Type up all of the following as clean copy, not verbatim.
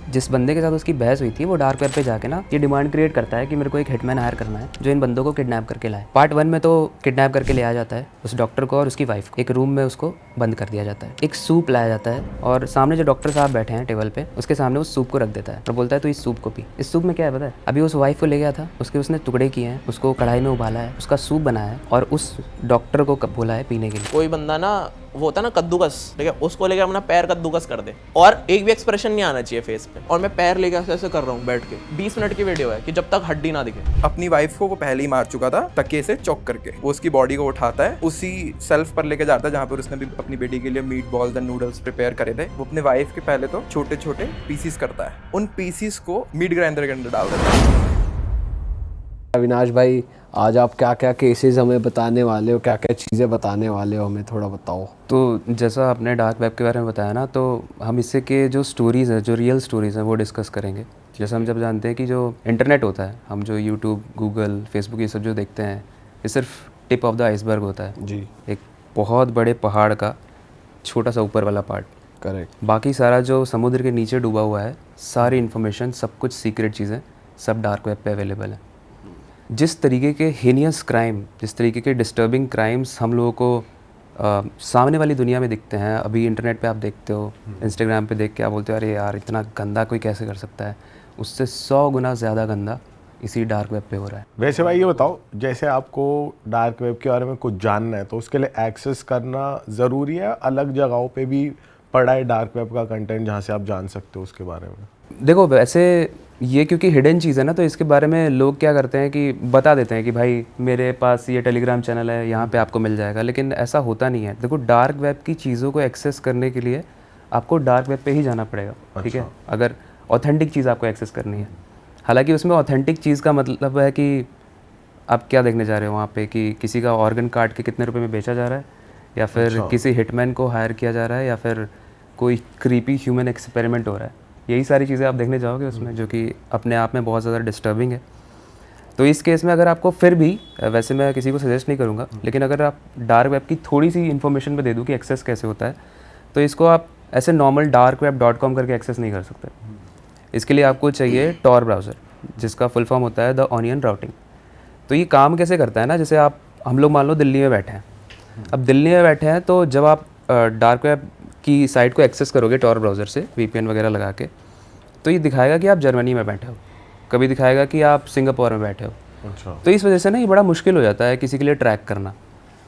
जिस बंदे के साथ उसकी बहस हुई थी वो डार्क वेब पे जाके ना ये डिमांड क्रिएट करता है कि मेरे को एक हिटमैन हायर करना है जो इन बंदों को किडनैप करके लाए। पार्ट 1 में तो किडनैप करके ले आया जाता है उस डॉक्टर को और उसकी वाइफ को, एक रूम में उसको बंद कर दिया जाता है। एक सूप लाया जाता है और सामने जो डॉक्टर साहब बैठे हैं टेबल पे, उसके सामने उस सूप को रख देता है और बोलता है तो इस सूप को पी। इस सूप में क्या है पता है, अभी उस वाइफ को ले गया था, उसके उसने टुकड़े किए हैं, उसको कढ़ाई में उबाला है, उसका सूप बनाया है और उस डॉक्टर को बोला है पीने के लिए। कोई बंदा ना वो होता है ना कद्दूकस, ठीक है, उसको लेकर अपना पैर कद्दूकस कर दे और एक भी एक्सप्रेशन नहीं आना चाहिए फेस पे, और मैं पैर लेकर ऐसे कर रहा हूँ बैठ के। 20 मिनट की वीडियो है कि जब तक हड्डी ना दिखे। अपनी वाइफ को वो पहले ही मार चुका था तकिए से चौक करके। वो उसकी बॉडी को उठाता है, उसी सेल्फ पर लेके जाता है जहाँ पर उसने भी अपनी बेटी के लिए meat balls and noodles prepare करे थे। वो अपने वाइफ के पहले तो छोटे छोटे पीसीस करता है, उन पीसीस को मीट ग्राइंडर के अंदर डाल देता है। अविनाश भाई, आज आप क्या क्या केसेस हमें बताने वाले हो, क्या क्या चीज़ें बताने वाले हो, हमें थोड़ा बताओ। तो जैसा आपने डार्क वेब के बारे में बताया ना, तो हम इससे के जो स्टोरीज़ हैं, जो रियल स्टोरीज़ हैं वो डिस्कस करेंगे। जैसे हम जब जानते हैं कि जो इंटरनेट होता है, हम जो यूट्यूब, गूगल, फेसबुक ये सब जो देखते हैं, ये सिर्फ टिप ऑफ द आइसबर्ग होता है जी, एक बहुत बड़े पहाड़ का छोटा सा ऊपर वाला पार्ट। करेक्ट। बाकी सारा जो समुद्र के नीचे डूबा हुआ है, सारी इन्फॉर्मेशन, सब कुछ सीक्रेट चीज़ें सब डार्क वेब पे अवेलेबल है। जिस तरीके के हीनियस क्राइम, जिस तरीके के डिस्टर्बिंग क्राइम्स हम लोगों को सामने वाली दुनिया में दिखते हैं, अभी इंटरनेट पे आप देखते हो, इंस्टाग्राम पे देख के आप बोलते हो अरे यार इतना गंदा कोई कैसे कर सकता है, उससे 100 गुना ज़्यादा गंदा इसी डार्क वेब पे हो रहा है। वैसे भाई ये बताओ, जैसे आपको डार्क वेब के बारे में कुछ जानना है तो उसके लिए एक्सेस करना ज़रूरी है, अलग जगहों पे भी पड़ा है डार्क वेब का कंटेंट जहाँ से आप जान सकते हो उसके बारे में? देखो वैसे ये क्योंकि हिडन चीज़ है ना, तो इसके बारे में लोग क्या करते हैं कि बता देते हैं कि भाई मेरे पास ये टेलीग्राम चैनल है, यहाँ पे आपको मिल जाएगा, लेकिन ऐसा होता नहीं है। देखो डार्क वेब की चीज़ों को एक्सेस करने के लिए आपको डार्क वेब पे ही जाना पड़ेगा, ठीक है, अगर ऑथेंटिक चीज़ आपको एक्सेस करनी है। हालांकि उसमें ऑथेंटिक चीज़ का मतलब है कि आप क्या देखने जा रहे हो वहाँ पे, कि किसी का ऑर्गन काट के कितने रुपए में बेचा जा रहा है, या फिर किसी हिटमैन को हायर किया जा रहा है, या फिर कोई क्रीपी ह्यूमन एक्सपेरिमेंट हो रहा है। यही सारी चीज़ें आप देखने जाओगे उसमें, जो कि अपने आप में बहुत ज़्यादा डिस्टर्बिंग है। तो इस केस में अगर आपको फिर भी, वैसे मैं किसी को सजेस्ट नहीं करूँगा, लेकिन अगर आप डार्क वेब की थोड़ी सी इन्फॉर्मेशन में दे दूँ कि एक्सेस कैसे होता है, तो इसको आप ऐसे नॉर्मल darkweb.com करके एक्सेस नहीं कर सकते। इसके लिए आपको चाहिए टॉर ब्राउज़र, जिसका फुल फॉर्म होता है द ऑनियन राउटिंग। तो ये काम कैसे करता है ना, जैसे हम लोग मान लो दिल्ली में बैठे हैं। अब दिल्ली में बैठे हैं तो जब आप डार्क वेब की साइट को एक्सेस करोगे टॉर ब्राउज़र से VPN वगैरह लगा के, तो ये दिखाएगा कि आप जर्मनी में बैठे हो, कभी दिखाएगा कि आप सिंगापुर में बैठे हो। अच्छा। तो इस वजह से ना ये बड़ा मुश्किल हो जाता है किसी के लिए ट्रैक करना।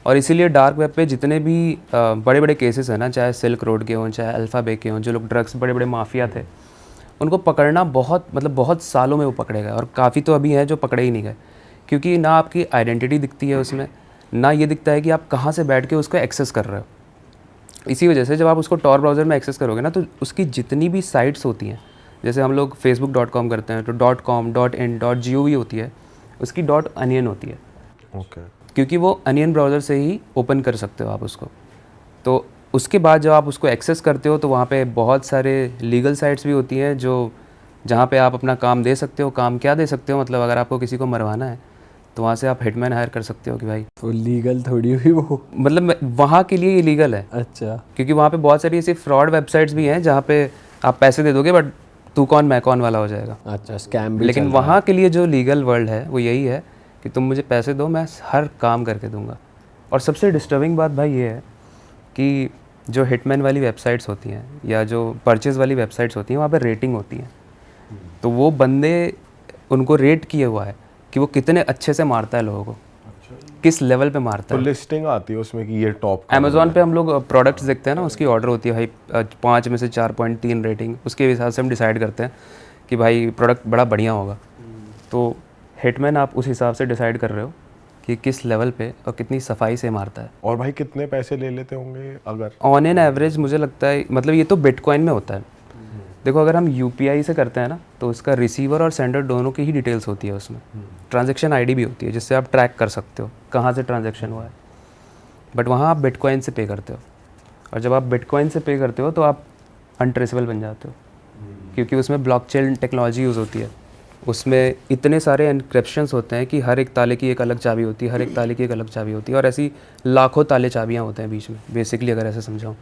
और इसीलिए डार्क वेब पे जितने भी बड़े बड़े केसेस हैं ना, चाहे सिल्क रोड के हों, चाहे अल्फ़ा बे के हों, जो लोग ड्रग्स बड़े बड़े माफिया थे, उनको पकड़ना बहुत सालों में वो पकड़े गए, और काफ़ी तो अभी हैं जो पकड़े ही नहीं गए, क्योंकि ना आपकी आइडेंटिटी दिखती है उसमें, ना ये दिखता है कि आप कहाँ से बैठ के उसको एक्सेस कर रहे हो। इसी वजह से जब आप उसको टॉर ब्राउज़र में एक्सेस करोगे ना, तो उसकी जितनी भी साइट्स होती हैं, जैसे हम लोग facebook.com करते हैं तो .com, .in, .gov होती है, उसकी .onion होती है। ओके। क्योंकि वो अनियन ब्राउज़र से ही ओपन कर सकते हो आप उसको। तो उसके बाद जब आप उसको एक्सेस करते हो तो वहाँ पे बहुत सारे लीगल साइट्स भी होती हैं जो जहाँ पे आप अपना काम दे सकते हो। काम क्या दे सकते हो, मतलब अगर आपको किसी को मरवाना है तो वहाँ से आप हिटमैन हायर कर सकते हो कि भाई। तो लीगल थोड़ी हुई वो, मतलब वहाँ के लिए इलीगल है। अच्छा। क्योंकि वहाँ पे बहुत सारी ऐसी फ्रॉड वेबसाइट्स भी हैं जहाँ पे आप पैसे दे दोगे बट तू कौन मैं कौन वाला हो जाएगा। अच्छा, स्कैम भी। लेकिन वहाँ के लिए जो लीगल वर्ल्ड है वो यही है कि तुम मुझे पैसे दो, मैं हर काम करके दूंगा। और सबसे डिस्टर्बिंग बात भाई ये है कि जो हिटमैन वाली वेबसाइट्स होती हैं या जो परचेज़ वाली वेबसाइट्स होती हैं, वहाँ पे रेटिंग होती है। तो वो बंदे, उनको रेट किया हुआ है कि वो कितने अच्छे से मारता है लोगों को, किस लेवल पे मारता तो है। लिस्टिंग आती है उसमें कि ये टॉप। अमेज़ॉन पे हम लोग प्रोडक्ट्स देखते हैं ना, उसकी ऑर्डर होती है भाई 5 में से 4.3 रेटिंग, उसके हिसाब से हम डिसाइड करते हैं कि भाई प्रोडक्ट बड़ा बढ़िया होगा। तो हिटमैन आप उस हिसाब से डिसाइड कर रहे हो कि किस लेवल पे और कितनी सफाई से मारता है। और भाई कितने पैसे ले लेते होंगे अगर? ऑन एन एवरेज मुझे लगता है, मतलब ये तो बिटकॉइन में होता है। देखो अगर हम UPI से करते हैं ना, तो उसका रिसीवर और सेंडर दोनों की ही डिटेल्स होती है उसमें। ट्रांजैक्शन ID भी होती है जिससे आप ट्रैक कर सकते हो कहाँ से ट्रांजैक्शन हुआ है। बट वहाँ आप बिटकॉइन से पे करते हो, और जब आप बिटकॉइन से पे करते हो तो आप अनट्रेसेबल बन जाते हो, क्योंकि उसमें ब्लॉकचेन टेक्नोलॉजी यूज़ होती है। उसमें इतने सारे एनक्रिप्शंस होते हैं कि हर एक ताले की एक अलग चाबी होती है, हर एक ताले की एक अलग चाबी होती है, और ऐसी लाखों ताले चाबियाँ होते हैं बीच में, बेसिकली अगर ऐसे समझाऊँ।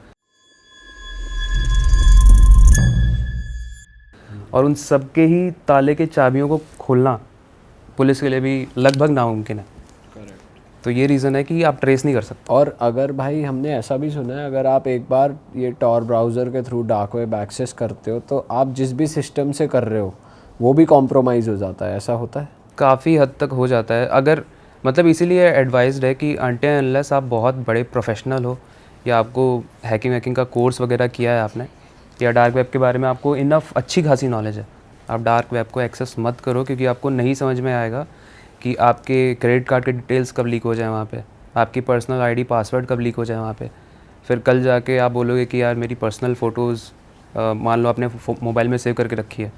और उन सब के ही ताले के चाबियों को खोलना पुलिस के लिए भी लगभग नामुमकिन है। तो ये रीज़न है कि आप ट्रेस नहीं कर सकते। और अगर भाई हमने ऐसा भी सुना है, अगर आप एक बार ये टॉर ब्राउज़र के थ्रू डार्क वेब एक्सेस करते हो तो आप जिस भी सिस्टम से कर रहे हो वो भी कॉम्प्रोमाइज़ हो जाता है, ऐसा होता है? काफ़ी हद तक हो जाता है। अगर मतलब इसीलिए एडवाइस्ड है कि अनटिल अनलेस आप बहुत बड़े प्रोफेशनल हो या आपको हैकिंग का कोर्स वगैरह किया है आपने, या डार्क वेब के बारे में आपको इनफ अच्छी खासी नॉलेज है, आप डार्क वेब को एक्सेस मत करो, क्योंकि आपको नहीं समझ में आएगा कि आपके क्रेडिट कार्ड के डिटेल्स कब लीक हो जाए वहाँ पे, आपकी पर्सनल आईडी पासवर्ड कब लीक हो जाए वहाँ पे। फिर कल जाके आप बोलोगे कि यार मेरी पर्सनल फ़ोटोज़ मान लो आपने मोबाइल में सेव करके रखी है,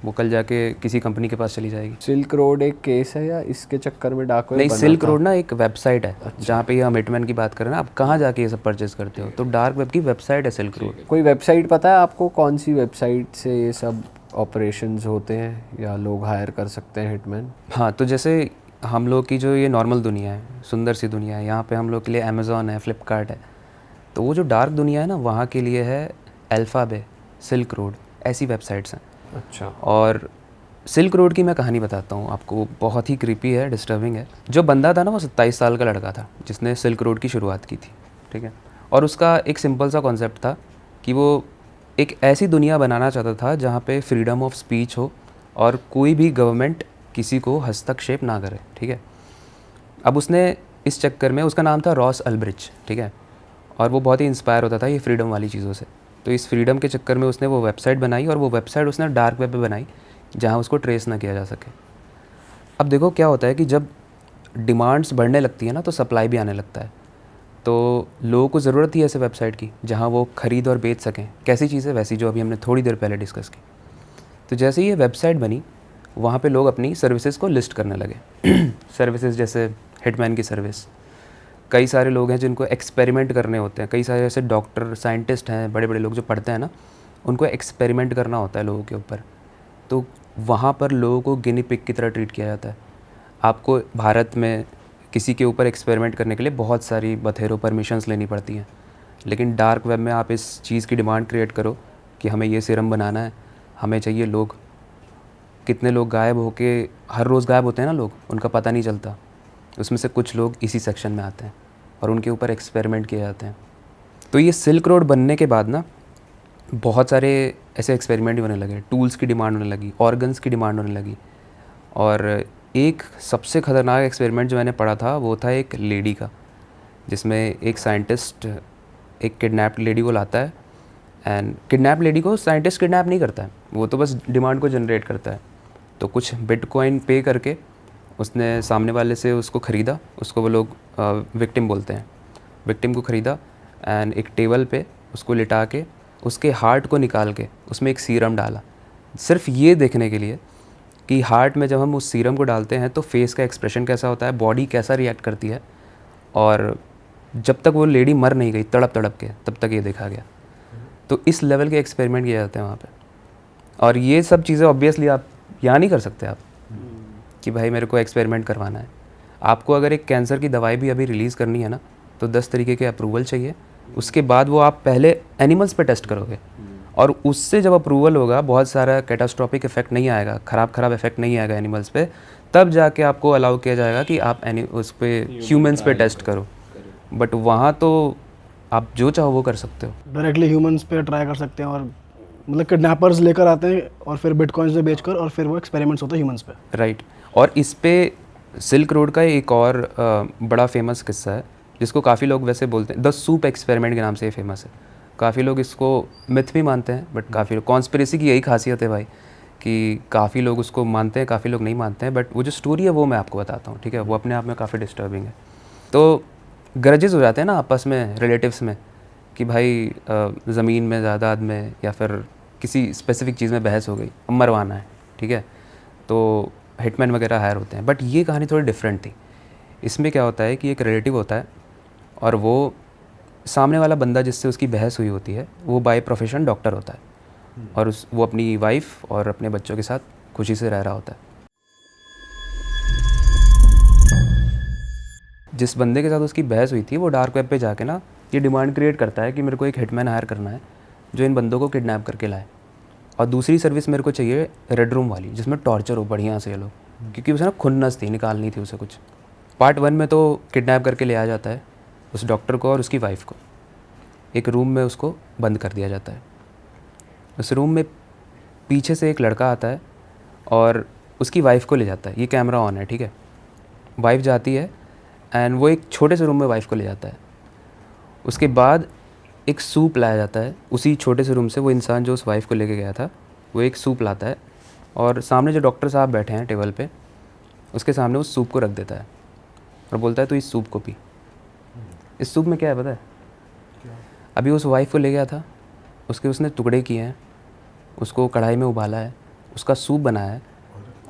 वो कल जाके किसी कंपनी के पास चली जाएगी। सिल्क रोड एक केस है या इसके चक्कर में डार्क वेब नहीं, बना सिल्क था? रोड ना एक वेबसाइट है जहाँ पे ये हम हिटमैन की बात कर रहे हैं ना, आप कहाँ जाके ये सब परचेज करते हो, तो डार्क वेब की वेबसाइट है सिल्क रोड। कोई वेबसाइट पता है आपको, कौन सी वेबसाइट से ये सब ऑपरेशंस होते हैं या लोग हायर कर सकते हैं हिटमैन? हाँ, तो जैसे हम लोग की जो ये नॉर्मल दुनिया है, सुंदर सी दुनिया है, यहाँ पे हम लोग के लिए अमेज़ॉन है, फ्लिपकार्ट है। तो वो जो डार्क दुनिया है ना, वहाँ के लिए है अल्फ़ाबे, सिल्क रोड, ऐसी वेबसाइट्स हैं। अच्छा। और सिल्क रोड की मैं कहानी बताता हूँ आपको, बहुत ही क्रीपी है, डिस्टर्बिंग है। जो बंदा था ना, वो 27 साल का लड़का था जिसने सिल्क रोड की शुरुआत की थी, ठीक है। और उसका एक सिंपल सा कॉन्सेप्ट था कि वो एक ऐसी दुनिया बनाना चाहता था जहाँ पे फ्रीडम ऑफ स्पीच हो और कोई भी गवर्नमेंट किसी को हस्तक्षेप ना करे, ठीक है। अब उसने इस चक्कर में, उसका नाम था रॉस अल्ब्रिच, ठीक है, और वो बहुत ही इंस्पायर होता था ये फ्रीडम वाली चीज़ों से। तो इस फ्रीडम के चक्कर में उसने वो वेबसाइट बनाई, और वो वेबसाइट उसने डार्क वेब पे बनाई जहाँ उसको ट्रेस ना किया जा सके। अब देखो क्या होता है कि जब डिमांड्स बढ़ने लगती है ना, तो सप्लाई भी आने लगता है। तो लोगों को ज़रूरत थी ऐसे वेबसाइट की जहाँ वो ख़रीद और बेच सकें। कैसी चीज़ें? वैसी जो अभी हमने थोड़ी देर पहले डिस्कस की। तो जैसे ही ये वेबसाइट बनी, वहाँ पे लोग अपनी सर्विसेज को लिस्ट करने लगे। सर्विसेज जैसे हिटमैन की सर्विस। कई सारे लोग हैं जिनको एक्सपेरिमेंट करने होते हैं, कई सारे ऐसे डॉक्टर, साइंटिस्ट हैं, बड़े बड़े लोग जो पढ़ते हैं ना, उनको एक्सपेरिमेंट करना होता है लोगों के ऊपर। तो वहाँ पर लोगों को गिनी पिग की तरह ट्रीट किया जाता है। आपको भारत में किसी के ऊपर एक्सपेरिमेंट करने के लिए बहुत सारी बथेरों परमिशंस लेनी पड़ती हैं, लेकिन डार्क वेब में आप इस चीज़ की डिमांड क्रिएट करो कि हमें ये सीरम बनाना है, हमें चाहिए लोग। कितने लोग गायब होके, हर रोज़ गायब होते हैं ना लोग, उनका पता नहीं चलता। उसमें से कुछ लोग इसी सेक्शन में आते हैं और उनके ऊपर एक्सपेरिमेंट किए जाते हैं। तो ये सिल्क रोड बनने के बाद ना, बहुत सारे ऐसे एक्सपेरिमेंट होने लगे, टूल्स की डिमांड होने लगी, ऑर्गन्स की डिमांड होने लगी। और एक सबसे ख़तरनाक एक्सपेरिमेंट जो मैंने पढ़ा था वो था एक लेडी का, जिसमें एक साइंटिस्ट एक किडनैप्ड लेडी को लाता है, एंड किडनैप लेडी को साइंटिस्ट किडनैप नहीं करता है, वो तो बस डिमांड को जनरेट करता है। तो कुछ बिटकॉइन पे करके उसने सामने वाले से उसको ख़रीदा, उसको वो लोग विक्टिम बोलते हैं, विक्टिम को ख़रीदा, एंड एक टेबल पे उसको लिटा के उसके हार्ट को निकाल के उसमें एक सीरम डाला, सिर्फ ये देखने के लिए कि हार्ट में जब हम उस सीरम को डालते हैं तो फेस का एक्सप्रेशन कैसा होता है, बॉडी कैसा रिएक्ट करती है। और जब तक वो लेडी मर नहीं गई तड़प तड़प के, तब तक ये देखा गया। तो इस लेवल के एक्सपेरिमेंट किए जाते हैं वहाँ पे। और ये सब चीज़ें ऑब्वियसली आप यहाँ नहीं कर सकते आप कि भाई मेरे को एक्सपेरिमेंट करवाना है। आपको अगर एक कैंसर की दवाई भी अभी रिलीज़ करनी है ना, तो 10 तरीके के अप्रूवल चाहिए, उसके बाद वो आप पहले एनिमल्स पे टेस्ट करोगे, और उससे जब अप्रूवल होगा, बहुत सारा कैटास्ट्रॉफिक इफेक्ट नहीं आएगा, ख़राब इफेक्ट नहीं आएगा एनिमल्स पे, तब जाके आपको अलाउ किया जाएगा कि आप उस पर ह्यूमंस पे टेस्ट करो। बट वहाँ तो आप जो चाहो वो कर सकते हो। डायरेक्टली ह्यूमंस पे ट्राई कर सकते हैं, और मतलब किडनैपर्स लेकर आते हैं और फिर बिटकॉइंस में बेचकर, और फिर वो एक्सपेरिमेंट्स होते हैं ह्यूमंस पे। राइट। और इस पे सिल्क रोड का एक और बड़ा फेमस किस्सा है, जिसको काफ़ी लोग वैसे बोलते हैं, द सूप एक्सपेरिमेंट के नाम से ये फेमस है। काफ़ी लोग इसको मिथ भी मानते हैं, बट काफ़ी लोग, कॉन्स्पिरेसी की यही खासियत है भाई कि काफ़ी लोग उसको मानते हैं, काफ़ी लोग नहीं मानते हैं। बट वो जो स्टोरी है वो मैं आपको बताता हूँ, ठीक है। वो अपने आप में काफ़ी डिस्टर्बिंग है। तो ग्रजेस हो जाते हैं ना आपस में, रिलेटिव्स में, कि भाई ज़मीन में, जायदाद में, या फिर किसी स्पेसिफिक चीज़ में बहस हो गई, अब मरवाना है, ठीक है। तो हिटमैन वगैरह हायर होते हैं। बट ये कहानी थोड़ी डिफरेंट थी। इसमें क्या होता है कि एक रिलेटिव होता है, और वो सामने वाला बंदा जिससे उसकी बहस हुई होती है, वो बाय प्रोफेशन डॉक्टर होता है, और वो अपनी वाइफ और अपने बच्चों के साथ खुशी से रह रहा होता है। जिस बंदे के साथ उसकी बहस हुई थी, वो डार्क वेब पे जाके ना ये डिमांड क्रिएट करता है कि मेरे को एक हिटमैन हायर करना है जो इन बंदों को किडनैप करके लाए। और दूसरी सर्विस मेरे को चाहिए रेड रूम वाली, जिसमें टॉर्चर हो बढ़िया से ये लोग, क्योंकि उसे ना खुन्नस थी, निकालनी थी उसे कुछ। पार्ट 1 में तो किडनैप करके ले आ जाता है उस डॉक्टर को और उसकी वाइफ को, एक रूम में उसको बंद कर दिया जाता है। उस रूम में पीछे से एक लड़का आता है और उसकी वाइफ को ले जाता है। ये कैमरा ऑन है, ठीक है। वाइफ जाती है एंड वो एक छोटे से रूम में वाइफ को ले जाता है। उसके बाद एक सूप लाया जाता है उसी छोटे से रूम से। वो इंसान जो उस वाइफ को लेके गया था वो एक सूप लाता है और सामने जो डॉक्टर साहब बैठे हैं टेबल पे, उसके सामने उस सूप को रख देता है और बोलता है तो इस सूप को पी। इस सूप में क्या है पता है? अभी उस वाइफ को ले गया था, उसके उसने टुकड़े किए हैं, उसको कढ़ाई में उबाला है, उसका सूप बनाया है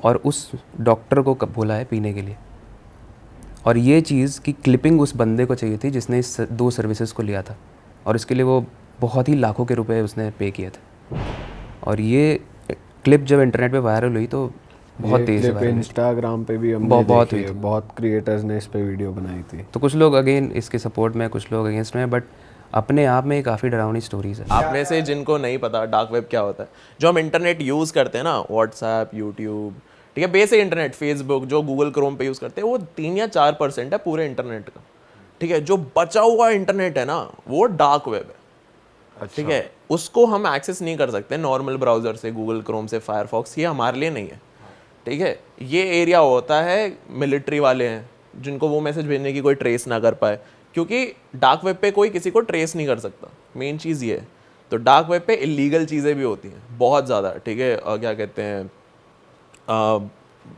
और उस डॉक्टर को बोला है पीने के लिए। और ये चीज़ की क्लिपिंग उस बंदे को चाहिए थी जिसने इस 2 सर्विसेज को लिया था, और इसके लिए वो बहुत ही लाखों के रुपए उसने पे किए थे। और ये क्लिप जब इंटरनेट पे वायरल हुई तो बहुत तेज़ वायरल हुई। इंस्टाग्राम पे भी हमने बहुत देखी है, बहुत क्रिएटर्स ने इस पे वीडियो बनाई थी। तो कुछ लोग अगेन इसके सपोर्ट में, कुछ लोग अगेंस्ट में, बट अपने आप में काफ़ी डरावनी स्टोरीज है। आप में से जिनको नहीं पता डार्क वेब क्या होता है, जो हम इंटरनेट यूज़ करते हैं ना, व्हाट्सएप, यूट्यूब, ठीक है, बेसिक इंटरनेट, फेसबुक, जो गूगल क्रोम पे यूज़ करते हैं, वो 3 या 4% है पूरे इंटरनेट का, ठीक है। जो बचा हुआ इंटरनेट है ना, वो डार्क वेब है, ठीक है। उसको हम एक्सेस नहीं कर सकते नॉर्मल ब्राउज़र से, गूगल क्रोम से, फायरफॉक्स, ये हमारे लिए नहीं है, ठीक है। ये एरिया होता है मिलिट्री वाले हैं, जिनको वो मैसेज भेजने की कोई ट्रेस ना कर पाए, क्योंकि डार्क वेब पे कोई किसी को ट्रेस नहीं कर सकता। मेन चीज़ ये है। तो डार्क वेब पे इलीगल चीज़ें भी होती हैं बहुत ज़्यादा, ठीक है। क्या कहते हैं,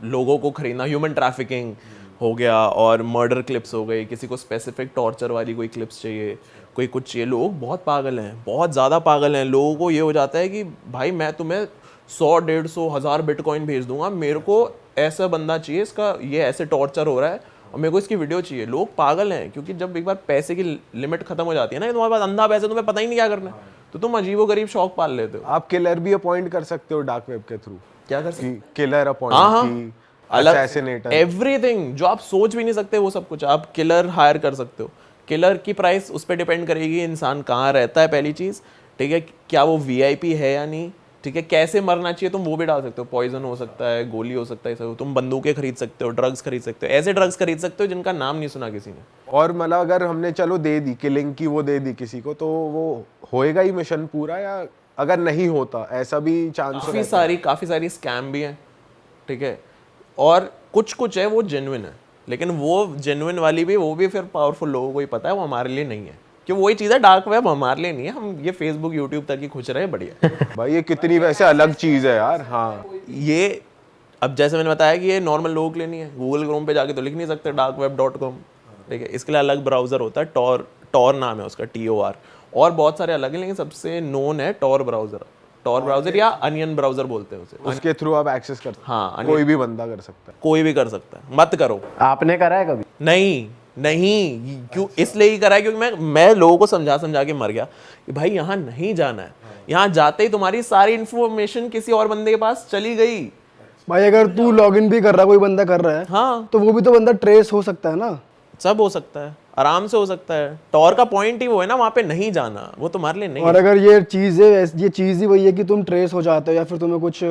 लोगों को खरीदना, ह्यूमन ट्रैफिकिंग हो गया, और मर्डर क्लिप्स हो गई, किसी को स्पेसिफिक टॉर्चर वाली कोई क्लिप्स चाहिए, कोई कुछ चाहिए। लोग बहुत पागल हैं, बहुत ज़्यादा पागल हैं। लोगों को ये हो जाता है कि भाई मैं तुम्हें 100, 150, 1000 बिटकॉइन भेज दूंगा, मेरे को ऐसा बंदा चाहिए, इसका ये ऐसे टॉर्चर हो रहा है और मेरे को इसकी वीडियो चाहिए। लोग पागल हैं, क्योंकि जब एक बार पैसे की लिमिट खत्म हो जाती है ना, तुम्हारे पास अंधा पैसे, तुम्हें पता ही नहीं क्या करना है, तो तुम अजीबोगरीब शौक पाल लेते हो। आप किलर भी अपॉइंट कर सकते हो डार्क वेब के थ्रू। क्या कर सकते? किलर हाँ, अपॉइंट, असैसिनेटर, एवरीथिंग जो आप सोच भी नहीं सकते वो सब कुछ आप किलर हायर कर सकते हो। किलर की प्राइस उस पर डिपेंड करेगी इंसान कहाँ रहता है, पहली चीज़, ठीक है, क्या वो VIP है या नहीं, ठीक है, कैसे मरना चाहिए तुम वो भी डाल सकते हो। पॉइजन हो सकता है, गोली हो सकता है, सब तुम बंदूकें खरीद सकते हो, ड्रग्स खरीद सकते हो, ऐसे ड्रग्स खरीद सकते हो जिनका नाम नहीं सुना किसी ने। और मतलब अगर हमने चलो दे दी किलिंग की, वो दे दी किसी को, तो वो होएगा ही मिशन पूरा, या अगर नहीं होता ऐसा भी चांस? काफ़ी सारी स्कैम भी हैं, ठीक है, और कुछ है वो जेन्युइन है, लेकिन वो जेन्युइन वाली भी, वो भी फिर पावरफुल लोगों को ही पता है, वो हमारे लिए नहीं है। कि वही चीज़ है, डार्क वेब हमारे लिए नहीं है, हम ये फेसबुक यूट्यूब तक ही खुश रहे, बढ़िया। भाई ये कितनी वैसे अलग चीज़ है यार। हाँ, ये अब जैसे मैंने बताया कि ये नॉर्मल लोगों के लिए नहीं है। गूगल क्रोम पे जाके तो लिख नहीं सकते darkweb.com, ठीक है, इसके लिए अलग ब्राउज़र होता है, टॉर नाम है उसका, TOR, और बहुत सारे अलग हैं, लेकिन सबसे नोन है टॉर ब्राउज़र या अनियन ब्राउज़र बोलते हैं उसे। उसके थ्रू आप एक्सेस कर सकते। हाँ, कोई भी बंदा कर सकता है, कोई भी कर सकता है, मत करो। आपने करा है कभी? नहीं, क्यों? इसलिए ही करा है क्योंकि मैं लोगों को समझा के मर गया कि भाई यहाँ नहीं जाना है। यहाँ जाते ही तुम्हारी सारी इन्फॉर्मेशन किसी और बंदे के पास चली गई। भाई अगर तू लॉगिन भी कर रहा है, कोई बंदा कर रहा है, हाँ, तो वो भी तो बंदा ट्रेस हो सकता है ना। सब हो सकता है, आराम से हो सकता है। टॉर का पॉइंट ही वो है ना, वहाँ पे नहीं जाना, वो तुम्हारे लिए नहीं और अगर ये चीज़ ही वही है कि तुम ट्रेस हो जाते हो, या फिर तुम्हें कुछ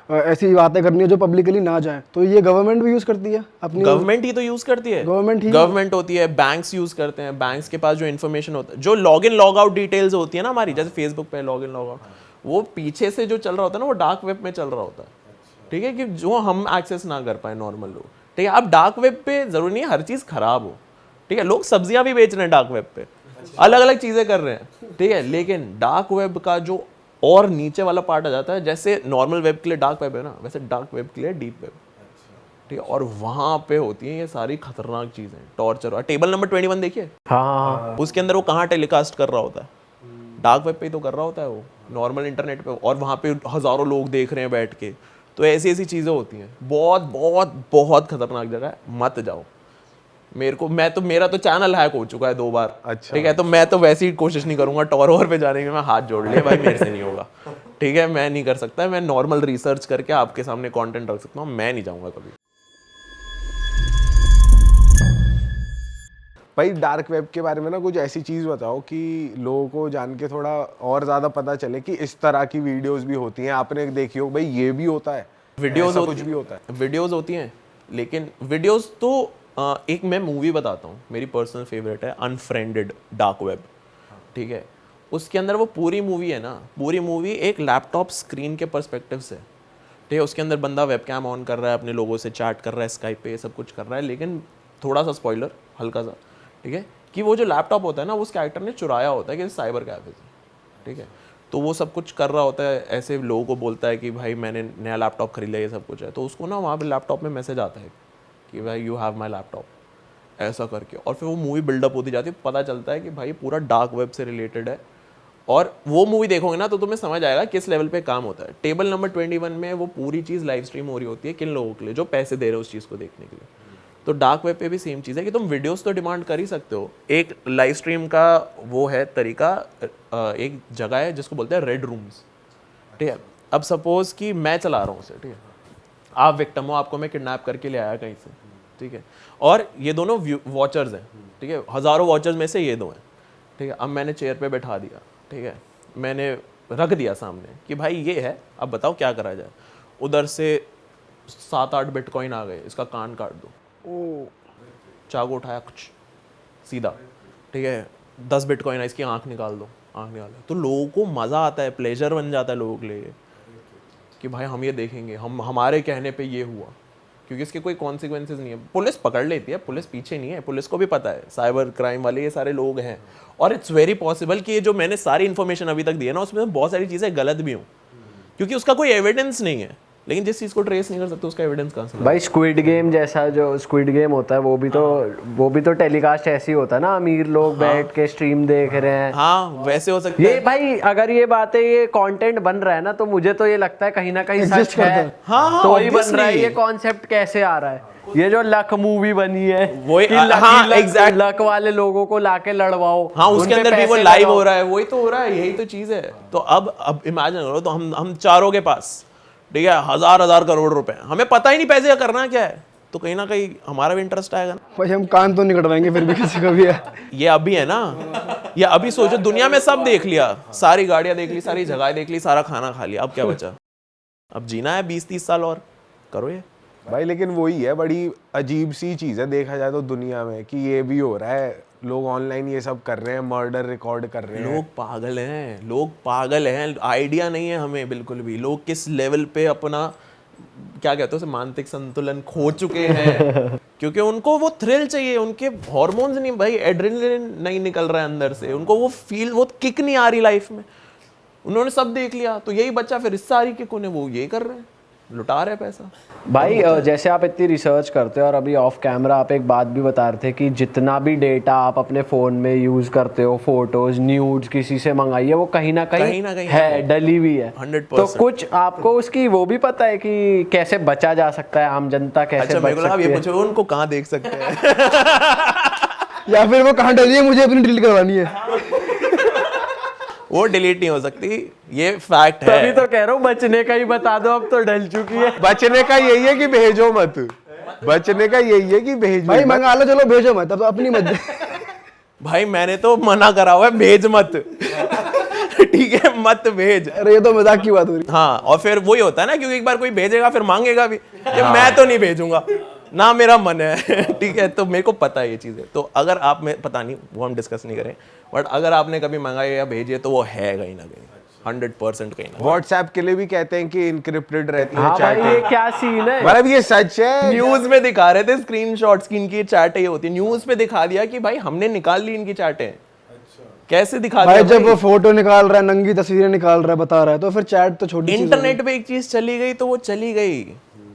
ऐसी बातें करनी है जो पब्लिकली ना जाए, तो ये गवर्नमेंट भी यूज करती है अपनी। गवर्नमेंट ही तो यूज करती है, गवर्नमेंट होती है, बैंक्स यूज करते हैं। बैंक्स के पास जो इन्फॉर्मेशन होता है, जो log in log out details होती है ना हमारी, जैसे फेसबुक पे लॉग इन लॉग आउट, वो पीछे से जो चल रहा होता है ना, वो डार्क वेब में चल रहा होता है, ठीक है, कि जो हम एक्सेस ना कर पाए नॉर्मल लोग, ठीक है। अब डार्क वेब पे जरूरी नहीं है हर चीज खराब हो, ठीक है, लोग सब्जियां भी बेच रहे हैं डार्क वेब पे, अलग अलग चीजें कर रहे हैं, ठीक है, लेकिन डार्क वेब का जो और नीचे वाला पार्ट आ जाता है, जैसे नॉर्मल वेब के लिए डार्क वेब है ना, वैसे डार्क वेब के लिए डीप वेब, ठीक है, और वहां पे होती हैं ये सारी खतरनाक चीजें, टॉर्चर। टेबल नंबर 21 देखिए, हाँ, उसके अंदर वो कहाँ टेलीकास्ट कर रहा होता है, डार्क वेब पे ही तो कर रहा होता है वो, नॉर्मल इंटरनेट पे, और वहाँ पे हजारों लोग देख रहे हैं बैठ के। तो ऐसी ऐसी चीजें होती हैं, बहुत बहुत बहुत खतरनाक जगह है, मत जाओ। मेरा तो चैनल हैक हो चुका है 2 बार, अच्छा, ठीक है, तो मैं तो वैसे ही कोशिश नहीं करूंगा टॉर पे जाने की, मैं हाथ जोड़ लिया भाई, मेरे से नहीं होगा, ठीक है, मैं नहीं कर सकता। मैं नॉर्मल रिसर्च करके आपके सामने कंटेंट रख सकता हूँ, मैं नहीं जाऊंगा कभी। भाई डार्क वेब के बारे में ना कुछ ऐसी चीज़ बताओ कि लोगों को जान के थोड़ा और ज़्यादा पता चले कि इस तरह की वीडियोस भी होती हैं। आपने देखी हो भाई ये भी होता है, वीडियोस ऐसा कुछ भी होता है। वीडियोस होती हैं, लेकिन वीडियोस तो एक मैं मूवी बताता हूँ, मेरी पर्सनल फेवरेट है अनफ्रेंडेड डार्क वेब, ठीक है। उसके अंदर वो पूरी मूवी है ना, पूरी मूवी एक लैपटॉप स्क्रीन के पर्सपेक्टिव से, ठीक है। उसके अंदर बंदा वेबकैम ऑन कर रहा है, अपने लोगों से चैट कर रहा है, स्काइप पे सब कुछ कर रहा है, लेकिन थोड़ा सा स्पॉइलर हल्का सा, ठीक है, कि वो जो लैपटॉप होता है ना, उस कैरेक्टर ने चुराया होता है कि साइबर कैफे से, ठीक है। तो वो सब कुछ कर रहा होता है, ऐसे लोगों को बोलता है कि भाई मैंने नया लैपटॉप खरीदा, ये सब कुछ है। तो उसको ना वहाँ पे लैपटॉप में मैसेज आता है कि भाई यू हैव माई लैपटॉप, ऐसा करके। और फिर वो मूवी बिल्डअप होती जाती है, पता चलता है कि भाई पूरा डार्क वेब से रिलेटेड है। और वो मूवी देखोगे ना तो तुम्हें समझ आएगा किस लेवल पे काम होता है। टेबल नंबर 21 में वो पूरी चीज़ लाइव स्ट्रीम हो रही होती है, किन लोगों के लिए जो पैसे दे रहे हो उस चीज़ को देखने के लिए। तो डार्क वेब पे भी सेम चीज़ है कि तुम वीडियोस तो डिमांड कर ही सकते हो। एक लाइव स्ट्रीम का वो है तरीका, एक जगह है जिसको बोलते हैं रेड रूम्स, ठीक है। अब सपोज कि मैं चला रहा हूँ उसे, ठीक है, आप विक्टिम हो, आपको मैं किडनैप करके ले आया कहीं से, ठीक है, और ये दोनों वॉचर्स हैं, ठीक है, हज़ारों वॉचर्स में से ये दो हैं, ठीक है। अब मैंने चेयर पे बैठा दिया, ठीक है, मैंने रख दिया सामने कि भाई ये है, अब बताओ क्या करा जाए। उधर से 7-8 बिटकॉइन आ गए, इसका कान काट दो, चाकू उठाया कुछ सीधा, ठीक है, 10 बिटकॉइन है, इसकी आंख निकाल दो, आंख निकाल दो। तो लोगों को मज़ा आता है, प्लेजर बन जाता है लोगों के लिए कि भाई हम ये देखेंगे, हम हमारे कहने पे ये हुआ, क्योंकि इसके कोई कॉन्सिक्वेंसेज नहीं है। पुलिस पकड़ लेती है, पुलिस पीछे नहीं है, पुलिस को भी पता है साइबर क्राइम वाले ये सारे लोग हैं। और इट्स वेरी पॉसिबल कि ये जो मैंने सारी इन्फॉर्मेशन अभी तक दी है ना, उसमें बहुत सारी चीज़ें गलत भी हों, क्योंकि उसका कोई एविडेंस नहीं है। लेकिन जिस चीज़ को ट्रेस नहीं कर सकते उसका एविडेंस कहाँ से लाएं? भाई स्क्विड गेम जैसा, जो स्क्विड गेम होता है वो भी तो टेलीकास्ट ऐसे ही होता है ना, अमीर लोग बैठ के स्ट्रीम देख रहे हैं। हाँ वैसे हो सकता ये है। भाई अगर ये बातें, ये कंटेंट बन रहा है ना, तो मुझे तो ये लगता है कहीं ना कहीं Exist सच करता है। है। हाँ, तो वही बन रहा है। obviously। ये कॉन्सेप्ट कैसे आ रहा है? ये जो लक मूवी बनी है, वही- कि हाँ, exact। लक वाले लोगों को लाके लड़वाओ, हाँ, उसके उन पे अंदर भी वो पैसे लाइव लगाओ। हो रहा है, वही तो हो रहा है, यही तो चीज़ है। तो अब इमेजिन करो, तो हम चारों के पास, ठीक है, 1000 करोड़ रुपए, हमें पता ही नहीं पैसे का करना क्या है, तो कहीं ना कहीं हमारा भी इंटरेस्ट आएगा ना। भाई हम कान तो नहीं कटवाएंगे फिर भी किसी का भी है। ये अभी है ना, ये अभी सोचो, दुनिया में सब देख लिया, सारी गाड़ियां देख ली, सारी जगह देख ली, सारा खाना खा लिया, अब क्या बचा? अब जीना है 20-30 साल और, करो ये। भाई लेकिन वही है, बड़ी अजीब सी चीज़ है देखा जाए तो दुनिया में, कि ये भी हो रहा है, लोग ऑनलाइन ये सब कर रहे हैं, मर्डर रिकॉर्ड कर रहे हैं। लोग पागल हैं, लोग पागल हैं, आइडिया नहीं है हमें बिल्कुल भी, लोग किस लेवल पे अपना क्या कहते हैं उसे, मानसिक संतुलन खो चुके हैं। क्योंकि उनको वो थ्रिल चाहिए, उनके हॉर्मोन्स नहीं भाई, एड्रेनलिन नहीं निकल रहा है अंदर से, उनको वो फील, वो किक नहीं आ रही लाइफ में। उन्होंने सब देख लिया, तो यही बच्चा फिर इस सारी किक उन्हें वो ये कर रहे हैं, लुटा रहे पैसा। भाई जैसे आप इतनी रिसर्च करते हो, और अभी ऑफ कैमरा आप एक बात भी बता रहे थे कि जितना भी डेटा आप अपने फ़ोन में यूज़ करते हो, फोटोज, न्यूड्स किसी से मंगाइए, वो कहीं ना कहीं है, डली हुई है। 100%। तो कुछ आपको उसकी वो भी पता है कि कैसे बचा जा सकता है, आम जनता कैसे अच्छा, बच मेरे को लगा सकती ये है? पूछो उनको कहाँ देख सकते हैं। या फिर वो कहाँ डली है, मुझे अपनी डिलीट करवानी है। वो डिलीट नहीं हो सकती, ये फैक्ट तभी है। तो कह रहा हूँ बचने का ही बता दो, अब तो डल चुकी है। बचने का यही है कि भेजो मत, बचने का यही है कि भेजो भाई मत। मंगा लो, चलो भेजो मत, अब तो अपनी मत दे। भाई मैंने तो मना करा हुआ है, भेज मत। ठीक है, मत भेज। अरे ये तो मजाक की बात हो रही हाँ, और फिर वही होता है ना, क्योंकि एक बार कोई भेजेगा फिर मांगेगा भी कि मैं तो नहीं भेजूंगा ना, मेरा मन है। ठीक है, तो मेरे को पता है ये चीज़ें। तो अगर आप में पता नहीं, वो हम डिस्कस नहीं करें, बट अगर आपने कभी मंगाई या भेजी है तो वो है कहीं ना कहीं, 100% कहीं ना। व्हाट्सएप के लिए भी कहते हैं कि इनक्रिप्टेड रहती है हाँ भाई, चैट। ये क्या सीन है? मतलब ये सच है। न्यूज में दिखा रहे थे स्क्रीनशॉट्स की, इनकी चैटें होती है, न्यूज पे दिखा दिया कि भाई हमने निकाल ली इनकी चैटें। कैसे दिखा भाई, दिया जब वो फोटो निकाल रहा है, नंगी तस्वीरें निकाल रहा है, बता रहा है, तो फिर चैट तो छोटी चीज इंटरनेट पे एक चीज चली गई तो वो चली गई,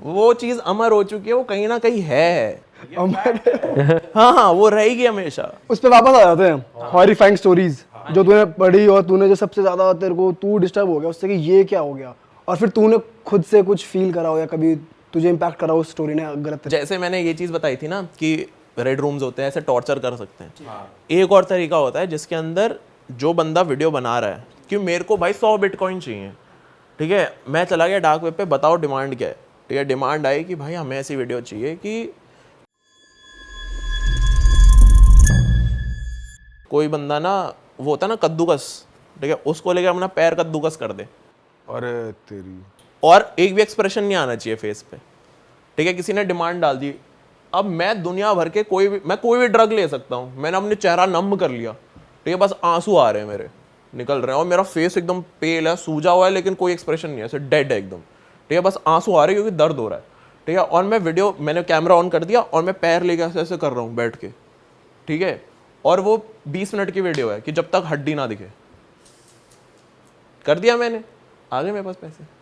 वो चीज अमर हो चुकी है, वो कहीं ना कहीं है। हाँ, वो रहेगी हमेशा। उस पे वापस आ जाते हैं हॉरिफाइंग स्टोरीज जो तूने पढ़ी, और तूने जो सबसे ज्यादा तेरे को तू डिस्टर्ब हो गया उससे कि ये क्या हो गया, और फिर तूने खुद से कुछ फील करा हो या कभी तुझे इम्पैक्ट करा उस स्टोरी ने गलत। जैसे मैंने ये चीज बताई थी ना कि रेड रूम्स होते हैं, ऐसे टॉर्चर कर सकते हैं। एक और तरीका होता है जिसके अंदर जो बंदा वीडियो बना रहा है कि मेरे को भाई 100 बिटकॉइन चाहिए, ठीक है, मैं चला गया डार्क वेब पे, बताओ डिमांड क्या है, ठीक है, डिमांड आई कि भाई हमें ऐसी वीडियो चाहिए कि कोई बंदा ना वो होता है ना कद्दूकस, ठीक है, उसको लेकर अपना पैर कद्दूकस कर दे और तेरी और एक भी एक्सप्रेशन नहीं आना चाहिए फेस पे, ठीक है। किसी ने डिमांड डाल दी, अब मैं दुनिया भर के कोई भी ड्रग ले सकता हूँ, मैंने अपने चेहरा नम कर लिया, ठीक है, बस आंसू आ रहे हैं मेरे, निकल रहे हैं, और मेरा फेस एकदम पेल है, सूजा हुआ है, लेकिन कोई एक्सप्रेशन नहीं है, ऐसे डेड है एकदम, ठीक है, बस आंसू आ रहे हैं क्योंकि दर्द हो रहा है, ठीक है। और मैंने कैमरा ऑन कर दिया और मैं पैर लेके ऐसे ऐसे कर रहा हूँ बैठ के, ठीक है, और वो 20 मिनट की वीडियो है कि जब तक हड्डी ना दिखे, कर दिया मैंने, आ गए मेरे पास पैसे।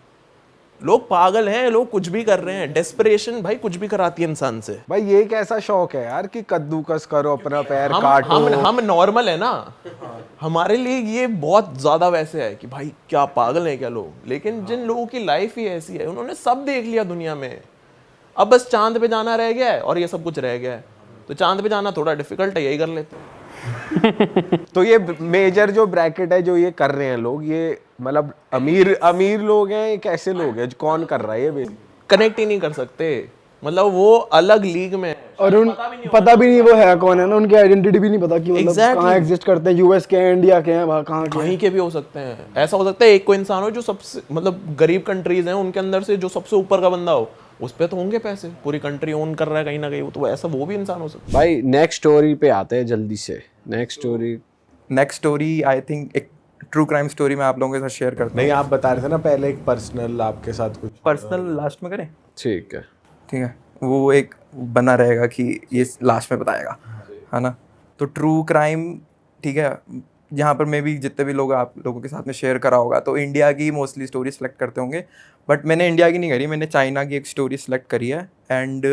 लोग पागल हैं, लोग कुछ भी कर रहे हैं, डेस्परेशन भाई कुछ भी कराती है इंसान से। भाई ये कैसा शौक है यार कि कद्दूकस करो, अपना पैर हम काटो। हम नॉर्मल है ना, हमारे लिए ये बहुत ज्यादा वैसे है कि भाई क्या पागल है क्या लोग, लेकिन जिन लोगों की लाइफ ही ऐसी है, उन्होंने सब देख लिया दुनिया में, अब बस चांद पे जाना रह गया है और ये सब कुछ रह गया है, तो चांद पे जाना थोड़ा डिफिकल्ट है, यही कर लेते हैं। तो ये मेजर जो ब्रैकेट है जो ये कर रहे हैं लोग, ये मतलब अमीर लोग हैं, ये कैसे लोग हैं, कौन कर रहा है ये? कनेक्ट ही नहीं कर सकते, मतलब वो अलग लीग में है। और पता भी नहीं वो है कौन है ना, उनकी आइडेंटिटी भी नहीं पता कि मतलब Exactly. कहाँ एग्जिस्ट करते हैं, यूएस के हैं, इंडिया के हैं, वहाँ कहाँ के हैं। कहीं के भी हो सकते हैं, ऐसा हो सकता है एक कोई इंसान हो जो सबसे मतलब गरीब कंट्रीज हैं उनके अंदर से जो सबसे ऊपर का बंदा हो, उस पे तो होंगे पैसे, पूरी कंट्री ओन कर रहा है कहीं ना कहीं, तो ऐसा वो भी इंसान हो सकता है। भाई नेक्स्ट स्टोरी पे आते हैं जल्दी से। नेक्स्ट स्टोरी आई थिंक एक ट्रू क्राइम स्टोरी मैं आप लोगों के साथ शेयर करता नहीं, आप बता रहे थे ना पहले एक पर्सनल आपके साथ कुछ। हूँ। पर्सनल लास्ट में करें? ठीक है। ठीक है, वो एक बना रहेगा कि ये लास्ट में बताएगा, है ना। तो ट्रू क्राइम, ठीक है, यहाँ पर मैं भी जितने भी लोग आप लोगों के साथ में शेयर करा होगा तो इंडिया की मोस्टली स्टोरी सेलेक्ट करते होंगे, बट मैंने इंडिया की नहीं करी, मैंने चाइना की एक स्टोरी सेलेक्ट करी है। एंड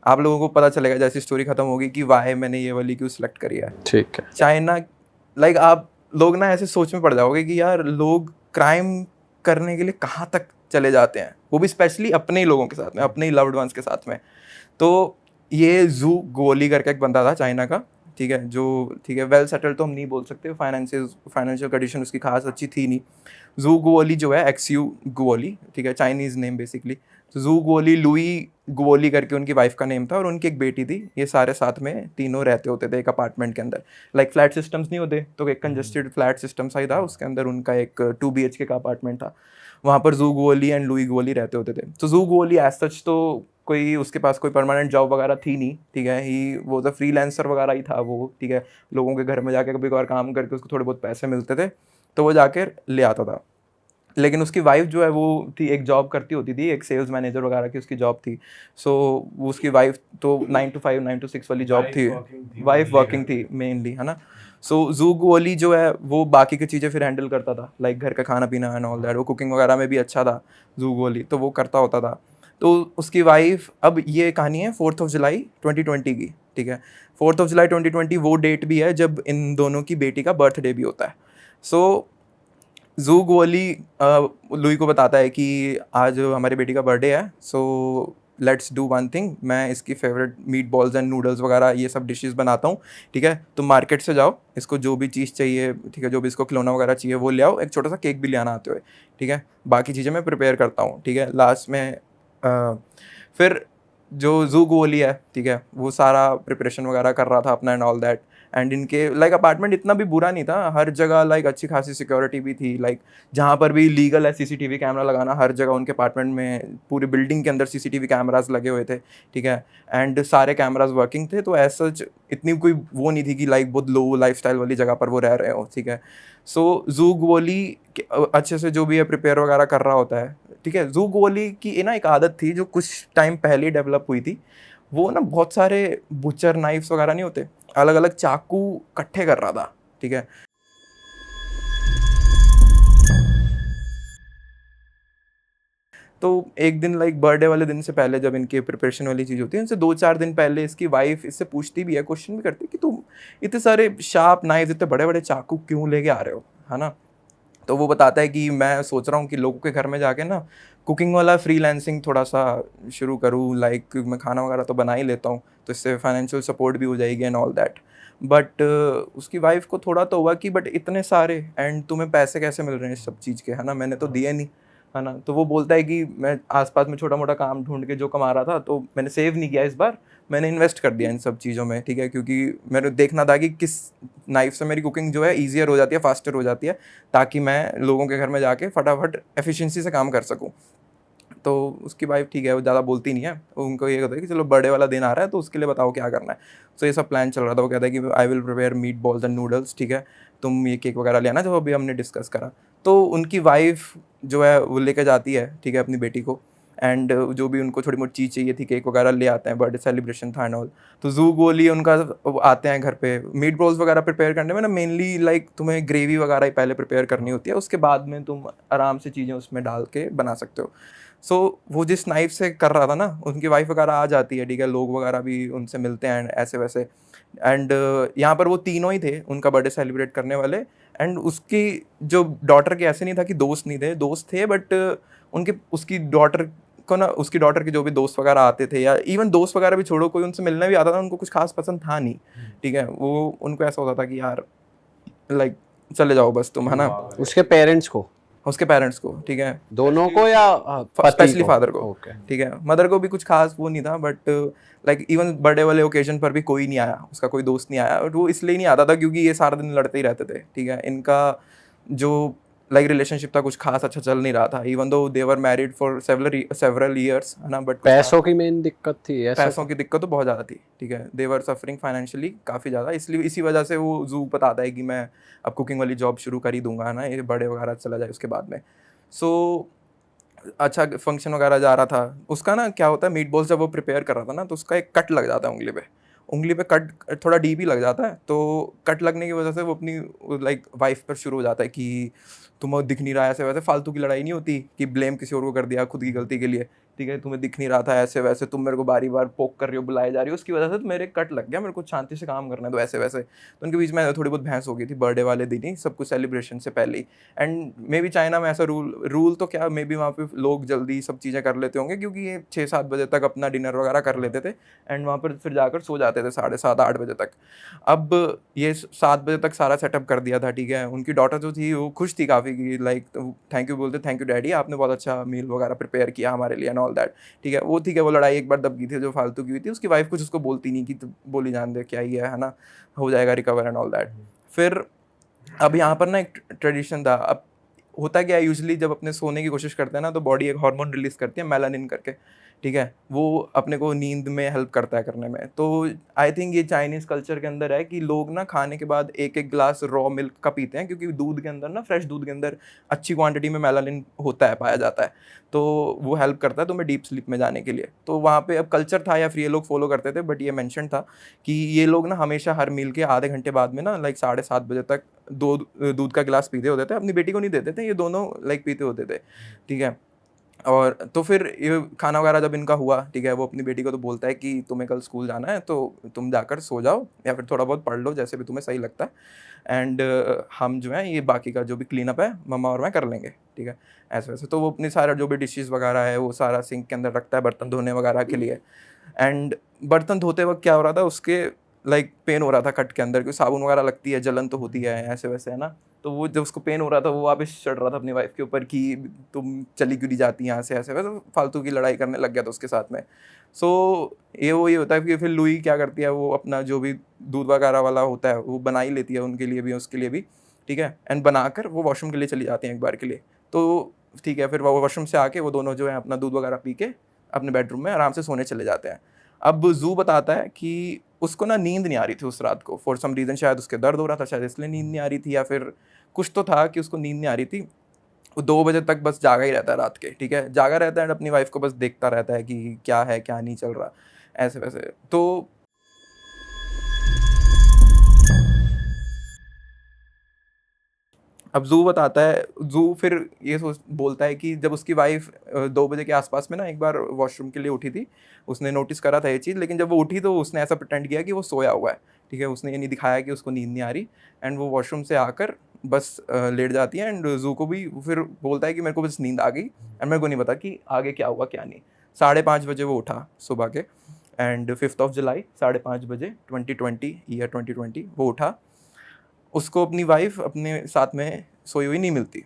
आप लोगों को पता चलेगा जैसी स्टोरी खत्म होगी कि वाई मैंने ये वाली क्यों सेलेक्ट करी है। ठीक है। चाइना, लाइक आप लोग ना ऐसे सोच में पड़ जाओगे कि यार लोग क्राइम करने के लिए कहाँ तक चले जाते हैं, वो भी स्पेशली अपने ही लोगों के साथ में, अपने ही लव्ड वंस के साथ में। तो ये जू गुओली करके एक बंदा था चाइना का, ठीक है, जो ठीक है वेल सेटल्ड तो हम नहीं बोल सकते, फाइनेंशियल कंडीशन उसकी खास अच्छी थी नहीं। जू गुओली जो है XU गुओली, ठीक है, चाइनीज़ नेम बेसिकली। तो जू गुओली लुई गुओली करके उनकी वाइफ का नेम था और उनकी एक बेटी थी। ये सारे साथ में तीनों रहते होते थे एक अपार्टमेंट के अंदर, लाइक फ्लैट सिस्टम्स नहीं होते, तो एक कंजेस्टेड फ्लैट सिस्टम सा ही था, उसके अंदर उनका एक 2 BHK का अपार्टमेंट था। वहाँ पर जू गुओली एंड लुई गुओली रहते होते थे। तो जू गुओली एज सच तो कोई उसके पास कोई परमानेंट जॉब वगैरह थी नहीं, ठीक है, ही वो तो फ्रीलांसर वगैरह ही था वो, ठीक है, लोगों के घर में जाके कभी कभार काम करके उसको थोड़े बहुत पैसे मिलते थे तो वो जाकर ले आता था। लेकिन उसकी वाइफ जो है वो थी, एक जॉब करती होती थी, एक सेल्स मैनेजर वगैरह की उसकी जॉब थी। सो उसकी वाइफ तो 9 to 5 9 to 6 वाली जॉब थी, वाइफ वर्किंग थी मेनली, है ना। सो जू गुओली जो है वो बाकी की चीज़ें फिर हैंडल करता था, लाइक घर का खाना पीना एंड ऑल दैट, वो कुकिंग वगैरह में भी अच्छा था जू गुओली, तो वो करता होता था। तो उसकी वाइफ, अब ये कहानी है 4th of July 2020 की, ठीक है, 4th of July 2020 वो डेट भी है जब इन दोनों की बेटी का बर्थडे भी होता है। सो जू गुओली लुई को बताता है कि आज हमारी बेटी का बर्थडे है, so let's do one thing, मैं इसकी favourite meat balls and noodles वगैरह ये सब डिशेस बनाता हूँ, ठीक है, तुम मार्केट से जाओ, इसको जो भी चीज़ चाहिए, ठीक है, जो भी इसको खिलौना वगैरह चाहिए वो ले आओ, एक छोटा सा केक भी ले आना आते हुए, ठीक है, बाकी चीज़ें मैं प्रिपेयर करता हूँ, ठीक है। लास्ट में फिर जो जू गुओली है, ठीक है, वो सारा प्रिपरेशन वगैरह कर रहा था अपना एंड ऑल दैट। एंड इनके लाइक अपार्टमेंट इतना भी बुरा नहीं था, हर जगह लाइक अच्छी खासी सिक्योरिटी भी थी, लाइक जहाँ पर भी लीगल है CCTV कैमरा लगाना, हर जगह उनके अपार्टमेंट में पूरी बिल्डिंग के अंदर CCTV कैमराज लगे हुए थे, ठीक है, एंड सारे कैमराज वर्किंग थे। तो ऐसा इतनी कोई वो नहीं थी कि लाइक बहुत लो लाइफस्टाइल वाली जगह पर वो रह रहे हो, ठीक है। सो जू गुओली अच्छे से जो भी है प्रिपेयर वगैरह कर रहा होता है, ठीक है। जू गुओली की ना एक आदत थी जो कुछ टाइम पहले डेवलप हुई थी, वो ना बहुत सारे बुचर नाइफ्स वगैरह नहीं होते, अलग अलग चाकू इकट्ठे कर रहा था, ठीक है। तो एक दिन लाइक बर्थडे वाले दिन से पहले जब इनकी प्रिपरेशन वाली चीज़ होती है, उनसे 2-4 दिन पहले इसकी वाइफ इससे पूछती भी है, क्वेश्चन भी करती है कि तुम इतने सारे शार्प नाइफ, इतने बड़े बड़े चाकू क्यों लेके आ रहे हो, है ना। तो वो बताता है कि मैं सोच रहा हूँ कि लोगों के घर में जाके ना कुकिंग वाला फ्रीलांसिंग थोड़ा सा शुरू करूँ, लाइक मैं खाना वगैरह तो बना ही लेता हूँ, तो इससे फाइनेंशियल सपोर्ट भी हो जाएगी एंड ऑल दैट। बट उसकी वाइफ को थोड़ा तो हुआ कि बट इतने सारे एंड तुम्हें पैसे कैसे मिल रहे हैं इस सब चीज़ के, है ना, मैंने तो दिए नहीं, है ना। तो वो बोलता है कि मैं आसपास में छोटा मोटा काम ढूंढ के जो कमा रहा था तो मैंने सेव नहीं किया इस बार, मैंने इन्वेस्ट कर दिया इन सब चीज़ों में, ठीक है, क्योंकि मैंने देखना था कि किस नाइफ से मेरी कुकिंग जो है ईजियर हो जाती है, फास्टर हो जाती है, ताकि मैं लोगों के घर में जाके फटाफट एफिशिएंसी से काम कर सकूँ। तो उसकी वाइफ ठीक है, वो ज़्यादा बोलती नहीं है, उनको ये होता है कि चलो बर्थडे वाला दिन आ रहा है तो उसके लिए बताओ क्या करना है। तो ये सब प्लान चल रहा था। वो कहता है कि I will prepare meat balls and noodles, ठीक है, तुम ये केक वगैरह ले आना जो अभी हमने डिस्कस करा। तो उनकी वाइफ जो है वो लेकर जाती है, ठीक है, अपनी बेटी को, एंड जो भी उनको थोड़ी मोटी चीज़ चाहिए थी, केक वगैरह ले आते हैं, बर्थडे सेलिब्रेशन था एंड ऑल। तो जू गोली उनका आते हैं घर पे। मीट बॉल्स वगैरह प्रिपेयर करने में ना मेनली लाइक तुम्हें ग्रेवी वगैरह ही पहले प्रिपेयर करनी होती है, उसके बाद में तुम आराम से चीज़ें उसमें डाल के बना सकते हो। सो वो जिस नाइफ से कर रहा था ना, उनकी वाइफ वगैरह आ जाती है, ठीक है, लोग वगैरह भी उनसे मिलते हैं ऐसे वैसे। एंड यहाँ पर वो तीनों ही थे उनका बर्थडे सेलिब्रेट करने वाले। एंड उसकी जो डॉटर के, ऐसे नहीं था कि दोस्त नहीं थे, दोस्त थे, बट उनके उसकी डॉटर को ना, उसकी डॉटर के जो भी दोस्त वगैरह आते थे, या इवन दोस्त वगैरह भी छोड़ो, कोई उनसे मिलने भी आता था, उनको कुछ खास पसंद था नहीं, ठीक है। वो उनको ऐसा होता था कि यार लाइक चले जाओ बस तुम, है ना, उसके पेरेंट्स को, उसके पेरेंट्स को, ठीक है, दोनों को या पति स्पेशली को? फादर को, ओके। ठीक है। मदर को भी कुछ खास वो नहीं था, बट लाइक इवन बर्थडे वाले ओकेजन पर भी कोई नहीं आया, उसका कोई दोस्त नहीं आया। और वो इसलिए नहीं आता था क्योंकि ये सारा दिन लड़ते ही रहते थे, ठीक है। इनका जो लाइक रिलेशनशिप था कुछ खास अच्छा चल नहीं रहा था, even though they were married for several years, है ना, बट पैसों की मेन दिक्कत थी ऐसा? पैसों की दिक्कत तो बहुत ज़्यादा थी, ठीक है। दे वर सफरिंग फाइनेंशियली काफ़ी ज़्यादा, इसलिए इसी वजह से वो जू बताता है कि मैं अब कुकिंग वाली जॉब शुरू कर ही दूंगा, है ना, ये बड़े वगैरह चला जाए उसके बाद में। सो अच्छा फंक्शन वगैरह जा रहा था उसका ना, क्या होता है, मीट बॉल्स जब वो प्रिपेयर कर रहा था ना, तो उसका एक कट लग जाता है उंगली पे कट थोड़ा डीप ही लग जाता है। तो कट लगने की वजह से वो अपनी लाइक वाइफ पर शुरू हो जाता है कि तुम्हें दिख नहीं रहा है, ऐसे वैसे। फालतू की लड़ाई नहीं होती कि ब्लेम किसी और को कर दिया खुद की गलती के लिए, ठीक है, तुम्हें दिख नहीं रहा था ऐसे वैसे, तुम मेरे को बारी बार पोक कर रही हो, बुलाए जा रही हो, उसकी वजह से तो मेरे कट लग गया, मेरे को शांति से काम करना है, तो ऐसे वैसे। तो उनके बीच में थोड़ी बहुत बहस हो गई थी बर्थडे वाले दिन ही, सब कुछ सेलिब्रेशन से पहले ही। एंड मे बी चाइना में ऐसा रूल तो क्या, मे बी वहाँ पे लोग जल्दी सब चीज़ें कर लेते होंगे, क्योंकि ये 6-7 बजे तक अपना डिनर वगैरह कर लेते थे, एंड वहाँ पर फिर जाकर सो जाते थे 7:30-8 बजे तक। अब ये 7 बजे तक सारा सेटअप कर दिया था, ठीक है। उनकी डॉटर जो थी वो खुश थी काफ़ी कि लाइक थैंक यू बोलते, थैंक यू डैडी, आपने बहुत अच्छा मील वगैरह प्रिपेयर किया हमारे लिए एंड ऑल दैट, ठीक है। वो ठीक है, वो लड़ाई एक बार दब गई थी जो फालतू की हुई थी। उसकी वाइफ कुछ उसको बोलती नहीं कि तो बोली जान दे क्या ही है ना, हो जाएगा रिकवर एंड ऑल दैट। फिर अब यहाँ पर ना एक ट्रेडिशन था। अब होता क्या है, यूजुअली जब अपने सोने की कोशिश करते हैं ना, तो बॉडी एक हार्मोन रिलीज करती है मेलानिन करके, ठीक है, वो अपने को नींद में हेल्प करता है करने में। तो आई थिंक ये चाइनीज़ कल्चर के अंदर है कि लोग ना खाने के बाद एक एक ग्लास रॉ मिल्क का पीते हैं, क्योंकि दूध के अंदर ना, फ्रेश दूध के अंदर अच्छी क्वांटिटी में मेलानिन होता है, पाया जाता है, तो वो हेल्प करता है तुम्हें डीप स्लीप में जाने के लिए। तो वहाँ पे अब कल्चर था या फिर ये लोग फॉलो करते थे, बट ये मेंशन था कि ये लोग ना हमेशा हर मील के आधे घंटे बाद में ना, लाइक 7:30 बजे तक दूध का गिलास पीते होते थे। अपनी बेटी को नहीं देते थे, ये दोनों लाइक पीते होते थे, ठीक है। और तो फिर ये खाना वगैरह जब इनका हुआ, ठीक है, वो अपनी बेटी को तो बोलता है कि तुम्हें कल स्कूल जाना है, तो तुम जाकर सो जाओ या फिर थोड़ा बहुत पढ़ लो, जैसे भी तुम्हें सही लगता है, एंड हम जो है ये बाकी का जो भी क्लीन अप है मम्मा और मैं कर लेंगे, ठीक है, ऐसे वैसे। तो वो अपनी सारा जो भी डिशेज़ वगैरह है वो सारा सिंक के अंदर रखता है बर्तन धोने वगैरह के लिए। एंड बर्तन धोते वक्त क्या हो रहा था, उसके लाइक पेन हो रहा था कट के अंदर, क्योंकि साबुन वगैरह लगती है, जलन तो होती है ऐसे वैसे, है ना। तो वो जब उसको पेन हो रहा था, वो वापस चढ़ रहा था अपनी वाइफ के ऊपर कि तुम चली क्यों नहीं जाती यहाँ से, ऐसे वैसे फालतू की लड़ाई करने लग गया था उसके साथ में। सो ये होता है कि फिर लुई क्या करती है, वो अपना जो भी दूध वगैरह वाला होता है वो बना ही लेती है उनके लिए भी, उसके लिए भी, ठीक है। एंड बनाकर वो वॉशरूम के लिए चली जाती हैं एक बार के लिए। तो ठीक है, फिर वो वॉशरूम से आके वो दोनों जो है अपना दूध वगैरह पी के अपने बेडरूम में आराम से सोने चले जाते हैं। अब जू बताता है कि उसको ना नींद नहीं आ रही थी उस रात को, फॉर सम रीज़न, शायद उसके दर्द हो रहा था, शायद इसलिए नींद नहीं आ रही थी, या फिर कुछ तो था कि उसको नींद नहीं आ रही थी। वो 2 बजे तक बस जागा ही रहता है रात के, ठीक है, जागा रहता है, एंड अपनी वाइफ को बस देखता रहता है कि क्या है क्या नहीं चल रहा, ऐसे वैसे। तो अब जू बताता है, जू फिर ये बोलता है कि जब उसकी वाइफ 2 बजे के आसपास में ना एक बार वॉशरूम के लिए उठी थी, उसने नोटिस करा था ये चीज़, लेकिन जब वो उठी तो उसने ऐसा प्रिटेंड किया कि वो सोया हुआ है, ठीक है, उसने ये नहीं दिखाया कि उसको नींद नहीं आ रही। एंड वो वॉशरूम से आकर बस लेट जाती है, एंड जू को भी फिर बोलता है कि मेरे को बस नींद आ गई, एंड मेरे को नहीं पता कि आगे क्या हुआ क्या नहीं। 5:30 बजे वो उठा सुबह के, एंड 5 जुलाई 5:30 बजे 2020 वो उठा। उसको अपनी वाइफ अपने साथ में सोई हुई नहीं मिलती।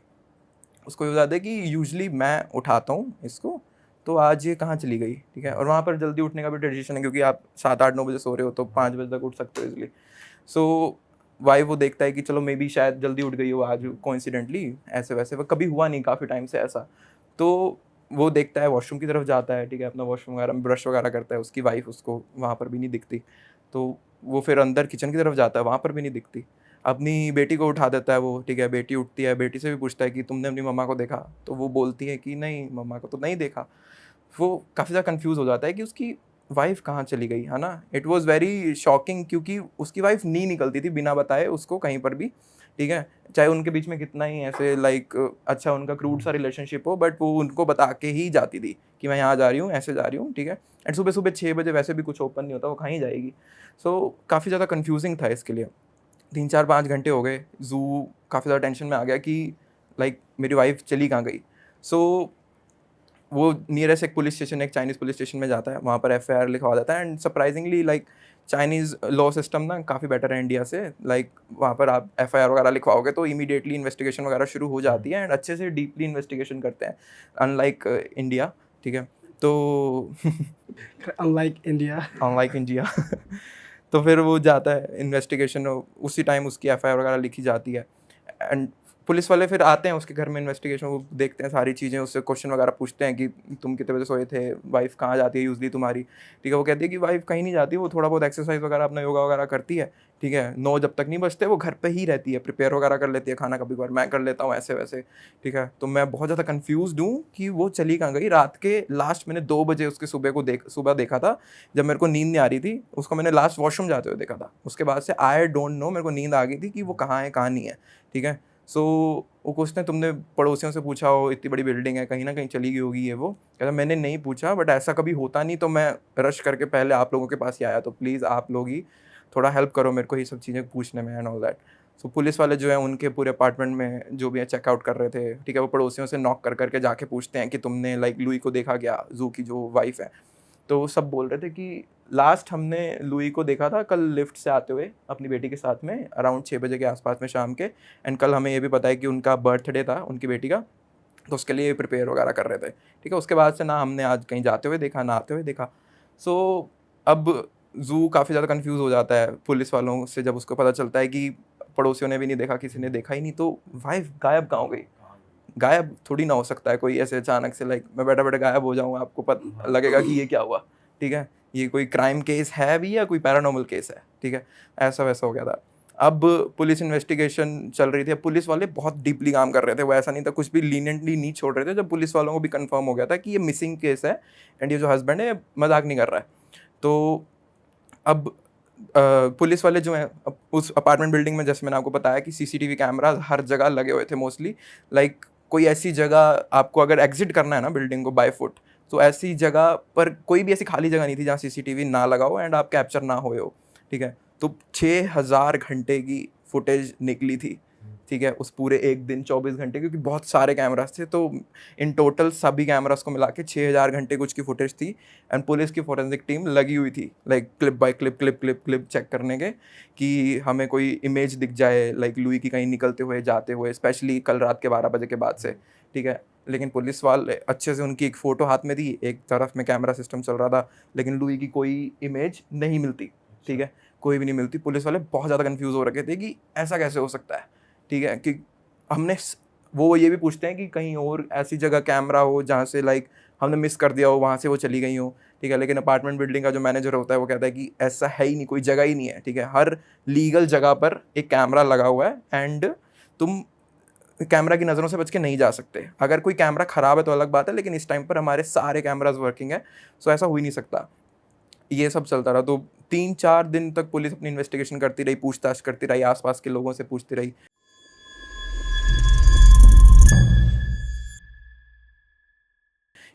उसको ये बताते हैं कि यूजुअली मैं उठाता हूँ इसको, तो आज ये कहाँ चली गई, ठीक है। और वहाँ पर जल्दी उठने का भी ट्रेडिशन है, क्योंकि आप 7-8-9 बजे सो रहे हो तो 5 बजे तक उठ सकते हो इसलिए। सो वाइफ वो देखता है कि चलो मे बी शायद जल्दी उठ गई हो आज कोइंसिडेंटली, ऐसे वैसे वो कभी हुआ नहीं काफ़ी टाइम से ऐसा। तो वो देखता है, वॉशरूम की तरफ जाता है, ठीक है, अपना वॉशरूम वगैरह ब्रश वगैरह करता है, उसकी वाइफ उसको वहाँ पर भी नहीं दिखती। तो वो फिर अंदर किचन की तरफ जाता है, वहाँ पर भी नहीं दिखती। अपनी बेटी को उठा देता है वो, ठीक है, बेटी उठती है, बेटी से भी पूछता है कि तुमने अपनी मम्मा को देखा, तो वो बोलती है कि नहीं मम्मा को तो नहीं देखा। वो काफ़ी ज़्यादा कंफ्यूज हो जाता है कि उसकी वाइफ कहाँ चली गई, है ना। इट वाज वेरी शॉकिंग, क्योंकि उसकी वाइफ नहीं निकलती थी बिना बताए उसको कहीं पर भी, ठीक है, चाहे उनके बीच में कितना ही ऐसे लाइक अच्छा उनका क्रूड सा रिलेशनशिप हो, बट वो उनको बता के ही जाती थी कि मैं यहाँ जा रही हूँ, ऐसे जा रही हूँ, ठीक है। एंड सुबह सुबह 6 बजे वैसे भी कुछ ओपन नहीं होता, वो कहाँ ही जाएगी। सो काफ़ी ज़्यादा कन्फ्यूजिंग था इसके लिए। 3-4-5 घंटे हो गए, जू काफ़ी ज़्यादा टेंशन में आ गया कि लाइक मेरी वाइफ चली कहाँ गई। सो वो नियरेस्ट एक पुलिस स्टेशन, एक चाइनीज़ पुलिस स्टेशन में जाता है, वहाँ पर FIR लिखवा देता है। And surprisingly like Chinese law system ना काफ़ी बेटर है इंडिया से। लाइक वहाँ पर आप FIR वगैरह लिखवाओगे तो इमीडिएटली इन्वेस्टिगेशन वगैरह शुरू हो जाती है, एंड अच्छे से डीपली इन्वेस्टिगेशन करते हैं, अनलाइक इंडिया, ठीक है। तो अनलाइक इंडिया। अनलाइक इंडिया तो फिर वो जाता है इन्वेस्टिगेशन, उसी टाइम उसकी FIR वगैरह लिखी जाती है। एंड पुलिस वाले फिर आते हैं उसके घर में इन्वेस्टिगेशन, वो देखते हैं सारी चीज़ें, उससे क्वेश्चन वगैरह पूछते हैं कि तुम कितने बजे सोए थे, वाइफ कहाँ जाती है यूजली तुम्हारी, ठीक है। वो कहती है कि वाइफ कहीं नहीं जाती, वो थोड़ा बहुत एक्सरसाइज वगैरह अपना योगा वगैरह करती है, ठीक है। 9 जब तक नहीं बजते वो घर पे ही रहती है, प्रिपेयर वगैरह कर लेती है खाना, कभी बार मैं कर लेता हूँ ऐसे वैसे, ठीक है। तो मैं बहुत ज़्यादा कन्फ्यूज़ हूँ कि वो चली कहाँ गई। रात के लास्ट मैंने 2 बजे उसके सुबह देखा था, जब मेरे को नींद नहीं आ रही थी, उसको मैंने लास्ट वॉशरूम जाते हुए देखा था। उसके बाद से आई डोंट नो, मेरे को नींद आ गई थी कि वो कहाँ है कहाँ नहीं है, ठीक है। सो वो पूछते हैं तुमने पड़ोसियों से पूछा हो, इतनी बड़ी बिल्डिंग है, कहीं ना कहीं चली गई होगी ये वो। कहता मैंने नहीं पूछा, बट ऐसा कभी होता नहीं तो मैं रश करके पहले आप लोगों के पास ही आया, तो प्लीज़ आप लोग ही थोड़ा हेल्प करो मेरे को ये सब चीज़ें पूछने में and all that. So police वाले जो है उनके पूरे अपार्टमेंट में जो भी है चेकआउट कर रहे थे, ठीक है। वो पड़ोसियों से नॉक कर करके जाके पूछते हैं कि तुमने लाइक लुई को देखा क्या, जू की जो वाइफ है। तो वो सब बोल रहे थे कि लास्ट हमने लुई को देखा था कल लिफ्ट से आते हुए अपनी बेटी के साथ में, अराउंड 6 बजे के आसपास में शाम के। एंड कल हमें ये भी पता है कि उनका बर्थडे था उनकी बेटी का, तो उसके लिए प्रिपेयर वगैरह कर रहे थे, ठीक है। उसके बाद से ना हमने आज कहीं जाते हुए देखा ना आते हुए देखा। सो अब जू काफ़ी ज़्यादा कन्फ्यूज़ हो जाता है पुलिस वालों से, जब उसको पता चलता है कि पड़ोसियों ने भी नहीं देखा, किसी ने देखा ही नहीं, तो वाइफ गायब कहाँ हो गई। गायब थोड़ी ना हो सकता है कोई ऐसे अचानक से, लाइक मैं बैठा बैठा गायब हो जाऊँ, आपको पता लगेगा कि ये क्या हुआ, ठीक है, ये कोई क्राइम केस है भी या कोई पैरानॉर्मल केस है, ठीक है। ऐसा वैसा हो गया था। अब पुलिस इन्वेस्टिगेशन चल रही थी, अब पुलिस वाले बहुत डीपली काम कर रहे थे, वो ऐसा नहीं था, कुछ भी लीनियंटली नहीं छोड़ रहे थे। जब पुलिस वालों को भी कंफर्म हो गया था कि ये मिसिंग केस है एंड ये जो हस्बैंड है मजाक नहीं कर रहा है, तो अब पुलिस वाले जो हैं उस अपार्टमेंट बिल्डिंग में, जैसे मैंने आपको बताया कि CCTV कैमराज हर जगह लगे हुए थे मोस्टली। लाइक कोई ऐसी जगह आपको अगर एग्जिट करना है ना बिल्डिंग को बाय फुट, तो ऐसी जगह पर कोई भी ऐसी खाली जगह नहीं थी जहाँ CCTV ना लगा हो एंड आप कैप्चर ना हुए हो, ठीक है। तो 6000 घंटे की फुटेज निकली थी, ठीक है, उस पूरे एक दिन 24 घंटे, क्योंकि बहुत सारे कैमरास थे। तो इन टोटल सभी कैमरास को मिला के 6000 घंटे कुछ की फुटेज थी। एंड पुलिस की फॉरेंसिक टीम लगी हुई थी, like clip by clip check करने के कि हमें कोई इमेज दिख जाए लाइक लुई की कहीं निकलते हुए जाते हुए, स्पेशली कल रात के 12 बजे के बाद से, ठीक है। लेकिन पुलिस वाले अच्छे से, उनकी एक फ़ोटो हाथ में थी, एक तरफ में कैमरा सिस्टम चल रहा था, लेकिन लुई की कोई इमेज नहीं मिलती, ठीक है, कोई भी नहीं मिलती। पुलिस वाले बहुत ज़्यादा कन्फ्यूज़ हो रखे थे कि ऐसा कैसे हो सकता है, ठीक है। कि हमने वो ये भी पूछते हैं कि कहीं और ऐसी जगह कैमरा हो जहाँ से लाइक हमने मिस कर दिया हो, वहाँ से वो चली गई हो, ठीक है। लेकिन अपार्टमेंट बिल्डिंग का जो मैनेजर होता है वो कहता है कि ऐसा है ही नहीं, कोई जगह ही नहीं है, ठीक है। हर लीगल जगह पर एक कैमरा लगा हुआ है एंड तुम कैमरा की नज़रों से बच के नहीं जा सकते। अगर कोई कैमरा ख़राब है तो अलग बात है, लेकिन इस टाइम पर हमारे सारे कैमराज वर्किंग है, सो ऐसा हो ही नहीं सकता। ये सब चलता रहा। तो 3-4 दिन तक पुलिस अपनी इन्वेस्टिगेशन करती रही, पूछताछ करती रही, आसपास के लोगों से पूछती रही।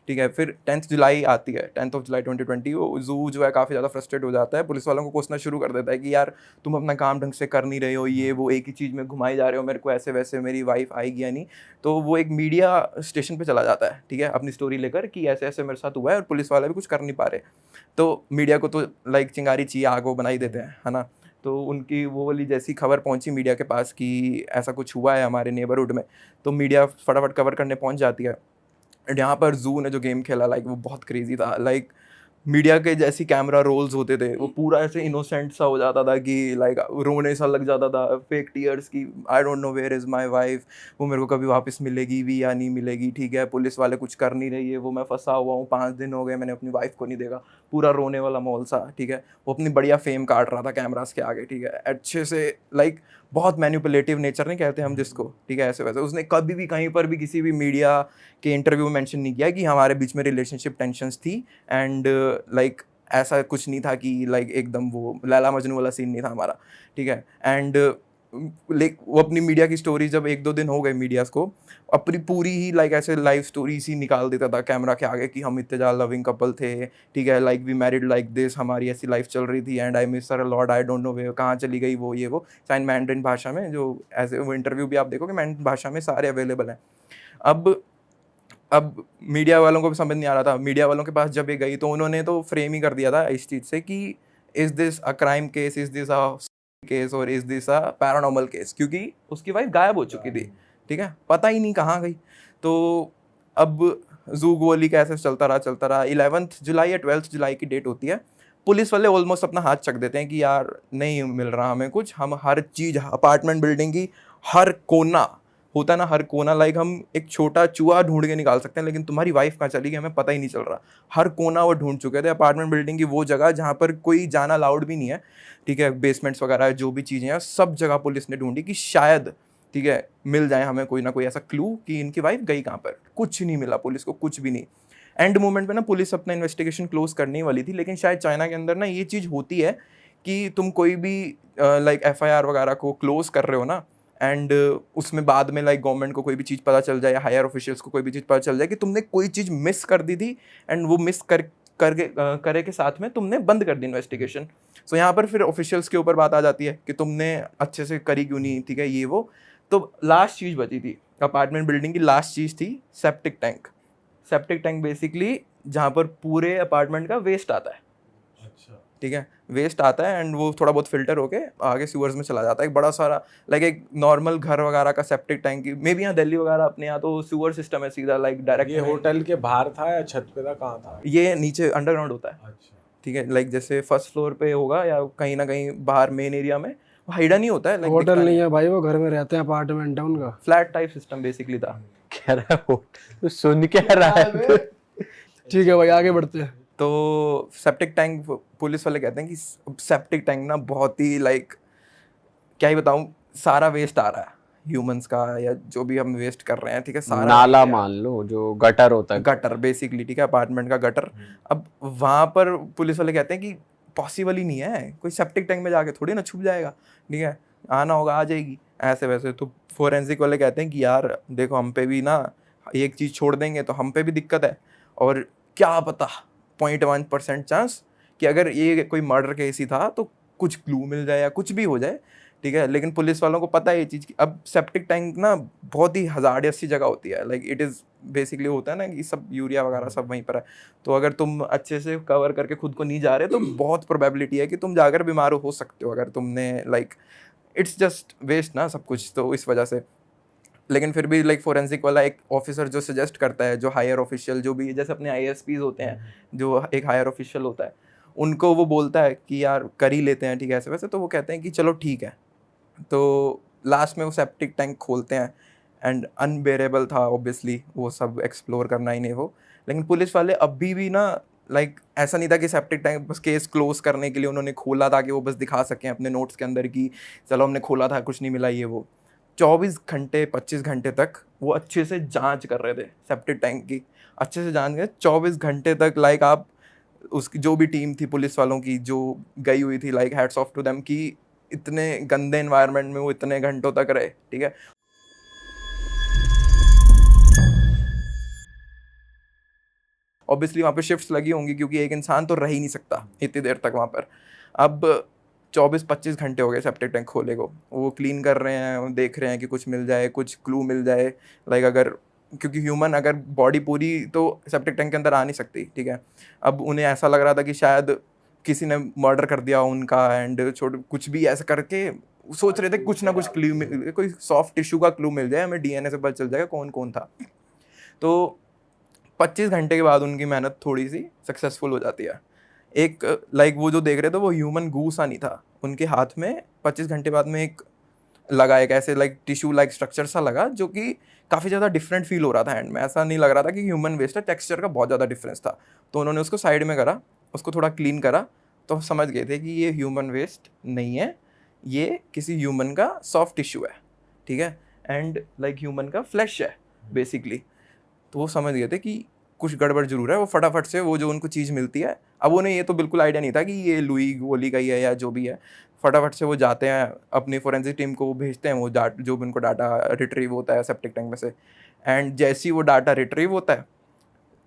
ठीक है, फिर 10th जुलाई आती है, 10th ऑफ जुलाई 2020। वो जू जो है काफ़ी ज़्यादा फ्रस्ट्रेट हो जाता है, पुलिस वालों को कोसना शुरू कर देता है कि यार तुम अपना काम ढंग से कर नहीं रहे हो, ये वो एक ही चीज़ में घुमाई जा रहे हो मेरे को, ऐसे वैसे मेरी वाइफ आएगी या नहीं। तो वो एक मीडिया स्टेशन पे चला जाता है, ठीक है, अपनी स्टोरी लेकर कि ऐसे ऐसे मेरे साथ हुआ है और पुलिस वाले भी कुछ कर नहीं पा रहे। तो मीडिया को तो लाइक चिंगारी चाहिए, आग वो बनाई देते हैं, है ना। तो उनकी वो वाली जैसी खबर पहुंची मीडिया के पास कि ऐसा कुछ हुआ है हमारे नेबरहुड में, तो मीडिया फटाफट कवर करने पहुंच जाती है। एंड यहाँ पर जू ने जो गेम खेला लाइक वो बहुत क्रेजी था। लाइक मीडिया के जैसी कैमरा रोल्स होते थे, वो पूरा ऐसे इनोसेंट सा हो जाता था कि लाइक रोने सा लग जाता था, फेक टीयर्स की I don't know where is my wife, वो मेरे को कभी वापस मिलेगी भी या नहीं मिलेगी, ठीक है पुलिस वाले कुछ कर नहीं रही है, वो मैं फंसा हुआ हूँ 5 दिन हो गए मैंने अपनी वाइफ को नहीं देखा, पूरा रोने वाला माहौल सा, ठीक है। वो अपनी बढ़िया फेम काट रहा था कैमरास के आगे, ठीक है, अच्छे से लाइक बहुत मैनिपुलेटिव नेचर नहीं कहते हम जिसको, ठीक है, ऐसे वैसे। उसने कभी भी कहीं पर भी किसी भी मीडिया के इंटरव्यू में मेंशन नहीं किया कि हमारे बीच में रिलेशनशिप टेंशन्स थी एंड लाइक ऐसा कुछ नहीं था कि लाइक एकदम वो लैला मजनू वाला सीन नहीं था हमारा, ठीक है। एंड लाइक वो अपनी मीडिया की स्टोरी जब 1-2 दिन हो गए मीडियाज़ को, अपनी पूरी ही लाइक ऐसे लाइव स्टोरी सी निकाल देता था कैमरा के आगे कि हम इतने ज़्यादा लविंग कपल थे, ठीक है, like we married like this, हमारी ऐसी लाइफ चल रही थी and I miss her a lot, I don't know where कहाँ चली गई वो ये वो, चाहे मैंड्रिन भाषा में, जो ऐसे वो इंटरव्यू भी आप देखोगे मैंड्रिन भाषा में सारे अवेलेबल हैं। अब मीडिया वालों को भी समझ नहीं आ रहा था, मीडिया वालों के पास जब ये गई तो उन्होंने तो फ्रेम ही कर दिया था इस चीज़ से कि is this a crime case, is this a case और is this a paranormal case, क्योंकि उसकी वाइफ गायब हो चुकी थी, ठीक है, पता ही नहीं कहाँ गई। तो अब जू गोली कैसे चलता रहा 11 जुलाई या 12 जुलाई की डेट होती है, पुलिस वाले ऑलमोस्ट अपना हाथ चक देते हैं कि यार नहीं मिल रहा हमें कुछ, हम हर चीज़ अपार्टमेंट बिल्डिंग की हर कोना होता है ना, हर कोना लाइक हम एक छोटा चूहा ढूंढ के निकाल सकते हैं, लेकिन तुम्हारी वाइफ कहाँ चली गई हमें पता ही नहीं चल रहा। हर कोना वो ढूंढ चुके थे अपार्टमेंट बिल्डिंग की, वो जगह जहाँ पर कोई जाना अलाउड भी नहीं है, ठीक है, बेसमेंट्स वगैरह जो भी चीज़ें हैं सब जगह पुलिस ने ढूंढी कि शायद, ठीक है, मिल जाए हमें कोई ना कोई ऐसा क्लू कि इनकी वाइफ गई कहाँ पर। कुछ नहीं मिला पुलिस को, कुछ भी नहीं। एंड मोमेंट पे ना पुलिस अपना इन्वेस्टिगेशन क्लोज करने वाली थी, लेकिन शायद चाइना के अंदर ना ये चीज़ होती है कि तुम कोई भी लाइक FIR वगैरह को क्लोज कर रहे हो ना, एंड उसमें बाद में लाइक गवर्नमेंट को कोई भी चीज़ पता चल जाए या हायर ऑफिशियल्स को कोई भी चीज़ पता चल जाए कि तुमने कोई चीज़ मिस कर दी थी एंड वो मिस करे के साथ में तुमने बंद कर दी इन्वेस्टिगेशन। सो यहाँ पर फिर ऑफिशियल्स के ऊपर बात आ जाती है कि तुमने अच्छे से करी क्यों नहीं, ठीक है, ये वो। तो लास्ट चीज़ बची थी अपार्टमेंट बिल्डिंग की, लास्ट चीज़ थी septic tank. Septic tank basically जहाँ पर पूरे अपार्टमेंट का वेस्ट आता है, ठीक है, वेस्ट आता है एंड वो थोड़ा बहुत फिल्टर होके आगे सीवर्स में चला जाता है। एक बड़ा सारा लाइक एक नॉर्मल घर वगैरह का सेप्टिक टैंक, मे बी यहाँ दिल्ली वगैरह अपने यहाँ तो सीवर सिस्टम है सीधा लाइक डायरेक्ट। ये होटल के बाहर था या छत पे था, कहाँ था? ये नीचे अंडरग्राउंड होता है, ठीक है, लाइक जैसे फर्स्ट फ्लोर पे होगा या कहीं ना कहीं बाहर मेन एरिया में, वो हाइडन ही होता है। होटल नहीं है भाई, वो घर में रहते हैं, अपार्टमेंट है उनका, फ्लैट टाइप सिस्टम बेसिकली था। कह रहा है वो तो सुन क्या रहा है। ठीक है भाई आगे बढ़ते हैं। तो सेप्टिक टैंक पुलिस वाले कहते हैं कि सेप्टिक टैंक ना बहुत ही लाइक क्या ही बताऊं, सारा वेस्ट आ रहा है ह्यूमंस का या जो भी हम वेस्ट कर रहे हैं, ठीक है, सारा नाला मान लो जो गटर होता है, गटर बेसिकली, ठीक है, अपार्टमेंट का गटर। अब वहाँ पर पुलिस वाले कहते हैं कि पॉसिबल ही नहीं है, कोई सेप्टिक टैंक में जाके थोड़ी ना छुप जाएगा, ठीक है, आना होगा आ जाएगी ऐसे वैसे। तो फोरेंसिक वाले कहते हैं कि यार देखो हम पे भी ना एक चीज़ छोड़ देंगे तो हम पे भी दिक्कत है, और क्या पता 0.1% चांस कि अगर ये कोई मर्डर केस ही था तो कुछ क्लू मिल जाए या कुछ भी हो जाए, ठीक है। लेकिन पुलिस वालों को पता है ये चीज़ की। अब सेप्टिक टैंक ना बहुत ही हज़ार्डियस सी जगह होती है, लाइक इट इज़ बेसिकली होता है ना कि सब यूरिया वगैरह सब वहीं पर है, तो अगर तुम अच्छे से कवर करके खुद को नहीं जा रहे तो बहुत प्रोबेबिलिटी है कि तुम जाकर बीमार हो सकते हो अगर तुमने लाइक इट्स जस्ट वेस्ट ना सब कुछ, तो इस वजह से। लेकिन फिर भी लाइक फोरेंसिक वाला एक ऑफिसर जो सजेस्ट करता है, जो हायर ऑफिशियल जो भी जैसे अपने ISPs होते हैं, जो एक हायर ऑफिशियल होता है, उनको वो बोलता है कि यार कर ही लेते हैं, ठीक है, ऐसे वैसे। तो वो कहते हैं कि चलो ठीक है। तो लास्ट में वो सेप्टिक टैंक खोलते हैं एंड अनबेरेबल था ऑब्वियसली वो सब एक्सप्लोर करना ही नहीं वो। लेकिन पुलिस वाले अभी भी ना लाइक ऐसा नहीं था कि सेप्टिक टैंक बस केस क्लोज करने के लिए उन्होंने खोला था कि वो बस दिखा सकें अपने नोट्स के अंदर कि चलो हमने खोला था कुछ नहीं मिला ये वो। 24 घंटे 25 घंटे तक वो अच्छे से जांच कर रहे थे सेप्टिक टैंक की, अच्छे से जांच गए 24 घंटे तक। लाइक आप उसकी जो भी टीम थी पुलिस वालों की जो गई हुई थी, like hats off to them कि इतने गंदे एनवायरनमेंट में वो इतने घंटों तक रहे, ठीक है। ऑब्वियसली वहाँ पे शिफ्ट्स लगी होंगी क्योंकि एक इंसान तो रह ही नहीं सकता इतनी देर तक वहाँ पर। अब 24-25 घंटे हो गए सेप्टिक टैंक खोले को, वो क्लीन कर रहे हैं, देख रहे हैं कि कुछ मिल जाए, कुछ क्लू मिल जाए। लाइक अगर क्योंकि ह्यूमन अगर बॉडी पूरी तो सेप्टिक टैंक के अंदर आ नहीं सकती, ठीक है। अब उन्हें ऐसा लग रहा था कि शायद किसी ने मर्डर कर दिया उनका एंड छोटे कुछ भी ऐसा करके सोच रहे थे कुछ ना कुछ क्लू, कोई सॉफ्ट टिश्यू का क्लू मिल जाए, हमें DNA से पता चल जाएगा कौन कौन था। तो 25 घंटे के बाद उनकी मेहनत थोड़ी सी सक्सेसफुल हो जाती है। एक लाइक वो जो देख रहे थे वो ह्यूमन गू सा नहीं था, उनके हाथ में 25 घंटे बाद में एक लगा, एक ऐसे लाइक टिश्यू लाइक स्ट्रक्चर सा लगा जो कि काफ़ी ज़्यादा डिफरेंट फील हो रहा था हैंड में। ऐसा नहीं लग रहा था कि ह्यूमन वेस्ट है, टेक्सचर का बहुत ज़्यादा डिफरेंस था। तो उन्होंने उसको साइड में करा, उसको थोड़ा क्लीन करा, तो समझ गए थे कि ये ह्यूमन वेस्ट नहीं है, ये किसी ह्यूमन का सॉफ्ट टिश्यू है, ठीक है, एंड लाइक ह्यूमन का फ्लैश है बेसिकली। तो वो समझ गए थे कि कुछ गड़बड़ जरूर है। वो फटाफट से वो जो उनको चीज़ मिलती है, अब उन्हें ये तो बिल्कुल आइडिया नहीं था कि ये लुई गोली का ही है या जो भी है। फटाफट से वो जाते हैं, अपनी फोरेंसिक टीम को भेजते हैं, वो जो भी उनको डाटा रिट्रीव होता है सेप्टिक टैंक में से, एंड जैसे ही वो डाटा रिट्रीव होता है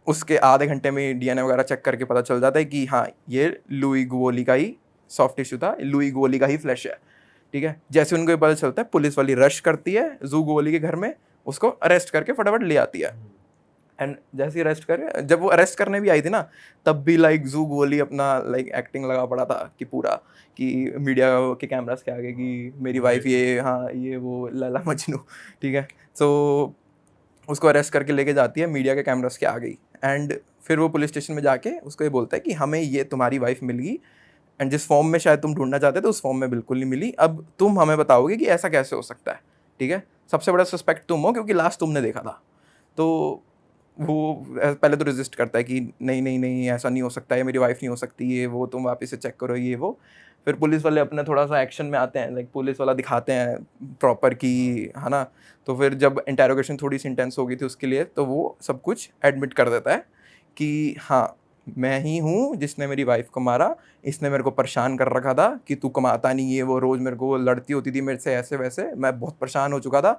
उसके आधे घंटे में डीएनए वगैरह चेक करके पता चल जाता है कि हाँ ये लुई गोली का ही सॉफ्ट टिश्यू था, लुई गोली का ही फ्लैश है, ठीक है। जैसे उनको ये पता चलता है, पुलिस वाली रश करती है जू गोली के घर में, उसको अरेस्ट करके फटाफट ले आती है। एंड जैसे ही अरेस्ट करे, जब वो अरेस्ट करने भी आई थी ना, तब भी लाइक जू गोली अपना लाइक एक्टिंग लगा पड़ा था कि पूरा कि मीडिया के कैमरास के आगे कि मेरी वाइफ ये, हाँ ये वो लैला मजनू, ठीक है। सो उसको अरेस्ट करके लेके जाती है मीडिया के कैमरास के आगे ही, एंड फिर वो पुलिस स्टेशन में जाके उसको ये बोलता है कि हमें ये तुम्हारी वाइफ मिल गई, एंड जिस फॉर्म में शायद तुम ढूंढना चाहते थे उस फॉर्म में बिल्कुल नहीं मिली, अब तुम हमें बताओगे कि ऐसा कैसे हो सकता है, ठीक है। सबसे बड़ा सस्पेक्ट तुम हो क्योंकि लास्ट तुमने देखा था। तो वो पहले तो रेजिस्ट करता है कि नहीं नहीं नहीं ऐसा नहीं हो सकता है, मेरी वाइफ नहीं हो सकती, ये वो तुम वापस से चेक करो ये वो। फिर पुलिस वाले अपना थोड़ा सा एक्शन में आते हैं, लाइक पुलिस वाला दिखाते हैं प्रॉपर की, है ना। तो फिर जब इंटेरोगेशन थोड़ी सी इंटेंस हो गई थी उसके लिए, तो वो सब कुछ एडमिट कर देता है कि हाँ मैं ही हूँ जिसने मेरी वाइफ को मारा, इसने मेरे को परेशान कर रखा था कि तू कमाता नहीं है, वो रोज़ मेरे को लड़ती होती थी मेरे से ऐसे वैसे, मैं बहुत परेशान हो चुका था।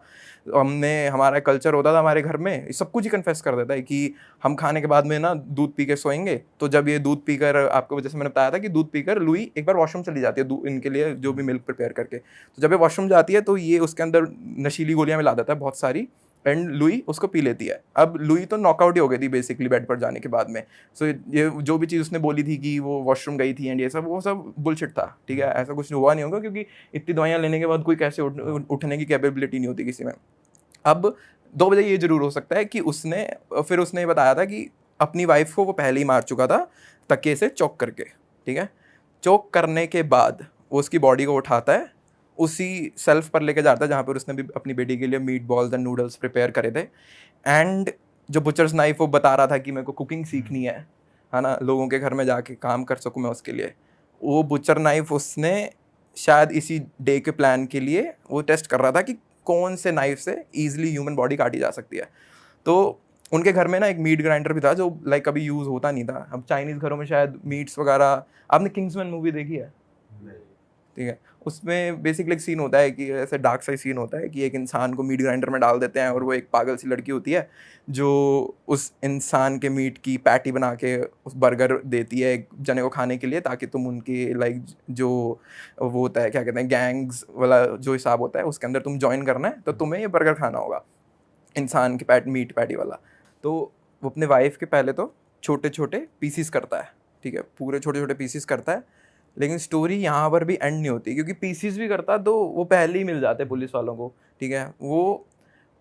हमारा कल्चर होता था हमारे घर में, सब कुछ ही कन्फेस कर देता है कि हम खाने के बाद में ना दूध पी के सोएंगे, तो जब ये दूध पीकर, आपको जैसे मैंने बताया था कि दूध पीकर लुई एक बार वॉशरूम चली जाती है इनके लिए जो भी मिल्क प्रिपेयर करके, तो जब ये वॉशरूम जाती है तो ये उसके अंदर नशीली गोलियाँ मिला देता है बहुत सारी, एंड लुई उसको पी लेती है। अब लुई तो नॉकआउट ही हो गई थी बेसिकली बेड पर जाने के बाद में। सो ये जो भी चीज़ उसने बोली थी कि वो वॉशरूम गई थी एंड ये सब, वो सब बुलशिट था, ठीक है। ऐसा कुछ हुआ नहीं होगा क्योंकि इतनी दवाइयाँ लेने के बाद कोई कैसे उठने की कैपेबिलिटी नहीं होती किसी में। अब 2 बजे ये जरूर हो सकता है कि उसने बताया था कि अपनी वाइफ को वो पहले ही मार चुका था तकिए से चोक करके, ठीक है। चोक करने के बाद वो उसकी बॉडी को उठाता है, उसी सेल्फ पर लेके जाता है जहाँ पर उसने भी अपनी बेटी के लिए meat balls and noodles prepare करे थे। एंड जो बुचर्स नाइफ वो बता रहा था कि मेरे को कुकिंग सीखनी है ना, लोगों के घर में जाके काम कर सकूँ मैं उसके लिए, वो बुचर नाइफ उसने शायद इसी डे के प्लान के लिए वो टेस्ट कर रहा था कि कौन से नाइफ से ईजिली ह्यूमन बॉडी काटी जा सकती है। तो उनके घर में ना एक मीट ग्राइंडर भी था जो लाइक कभी यूज़ होता नहीं था। अब चाइनीज़ घरों में शायद मीट्स वगैरह, आपने किंग्समैन मूवी देखी है? ठीक है, उसमें बेसिकली एक सीन होता है कि ऐसे डार्क सा सीन होता है कि एक इंसान को मीट ग्राइंडर में डाल देते हैं और वो एक पागल सी लड़की होती है जो उस इंसान के मीट की पैटी बना के उस बर्गर देती है एक जने को खाने के लिए, ताकि तुम उनकी लाइक जो वो होता है क्या कहते हैं गैंग्स वाला जो हिसाब होता है उसके अंदर तुम ज्वाइन करना है तो तुम्हें ये बर्गर खाना होगा इंसान की मीट पैटी वाला। तो वो अपने वाइफ के पहले तो छोटे छोटे पीसीस करता है, ठीक है, पूरे छोटे छोटे पीसीस करता है। लेकिन स्टोरी यहाँ पर भी एंड नहीं होती क्योंकि पीसीस भी करता तो वो पहले ही मिल जाते पुलिस वालों को, ठीक है। वो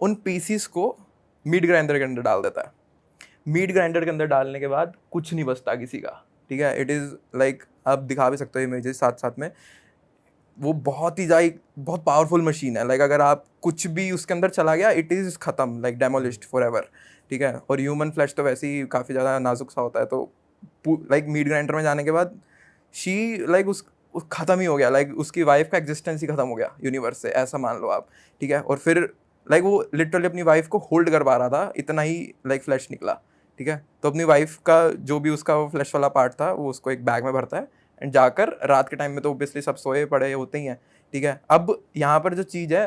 उन पीसीस को मीट ग्राइंडर के अंदर डाल देता है। मीट ग्राइंडर के अंदर डालने के बाद कुछ नहीं बचता किसी का, ठीक है। इट इज़ लाइक आप दिखा भी सकते हो इमेजेस साथ साथ में, वो बहुत ही बहुत पावरफुल मशीन है। लाइक अगर आप कुछ भी उसके अंदर चला गया इट इज़ ख़त्म, लाइक डेमोलिश्ड फॉर एवर, ठीक है। और ह्यूमन फ्लैश तो वैसे ही काफ़ी ज़्यादा नाजुक सा होता है, तो लाइक मीट ग्राइंडर में जाने के बाद शी लाइक उस ख़त्म ही हो गया, लाइक उसकी वाइफ का एग्जिस्टेंस ही ख़त्म हो गया यूनिवर्स से, ऐसा मान लो आप, ठीक है। और फिर लाइक वो लिटरली अपनी वाइफ को होल्ड कर पा रहा था, इतना ही लाइक फ्लैश निकला, ठीक है। तो अपनी वाइफ का जो भी उसका वो फ्लैश वाला पार्ट था वो उसको एक बैग में भरता है एंड जाकर रात के टाइम में तो ऑब्वियसली सब सोए पड़े होते ही हैं, ठीक है। अब यहाँ पर जो चीज़ है,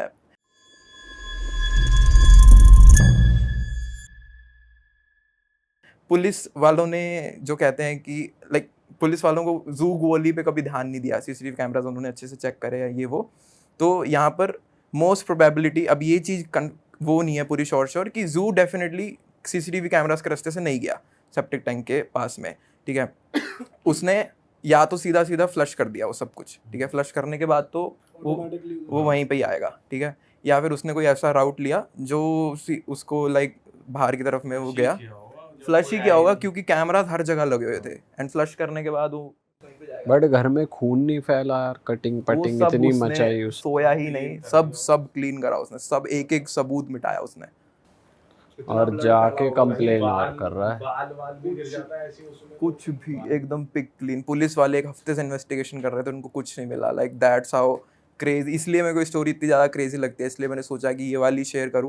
पुलिस वालों ने जो कहते हैं कि लाइक पुलिस वालों को जू गोली पे कभी ध्यान नहीं दिया, सीसीटीवी कैमराज उन्होंने अच्छे से चेक करे ये वो, तो यहाँ पर मोस्ट प्रोबेबिलिटी अब ये चीज़ वो नहीं है पूरी श्योर कि जू डेफिनेटली सीसीटीवी कैमराज के रास्ते से नहीं गया सेप्टिक टैंक के पास में, ठीक है। उसने या तो सीधा सीधा फ्लश कर दिया वो सब कुछ, ठीक है। फ्लश करने के बाद तो वो वहीं पे ही आएगा, ठीक है। या फिर उसने कोई ऐसा राउट लिया जो उसको लाइक बाहर की तरफ में वो गया, फ्लश ही क्या होगा, क्योंकि कैमरास हर जगह लगे हुए थे, एंड फ्लश करने के बाद वो बट घर में खून नहीं फैला यार, कटिंग वो पटिंग सब इतनी उसने मचाई उस सोया ही नहीं, सब क्लीन करा उसने, सब एक एक सबूत मिटाया उसने। और जाके कंप्लेन और कर रहा है। कुछ भी एकदम पिक क्लीन। पुलिस वाले 1 हफ्ते से इन्वेस्टिगेशन कर रहे थे, उनको कुछ नहीं मिला। Like that's how crazy. इसलिए मेरे को स्टोरी इतनी ज़्यादा क्रेजी लगती है, इसलिए मैंने सोचा कि ये वाली शेयर करूँ,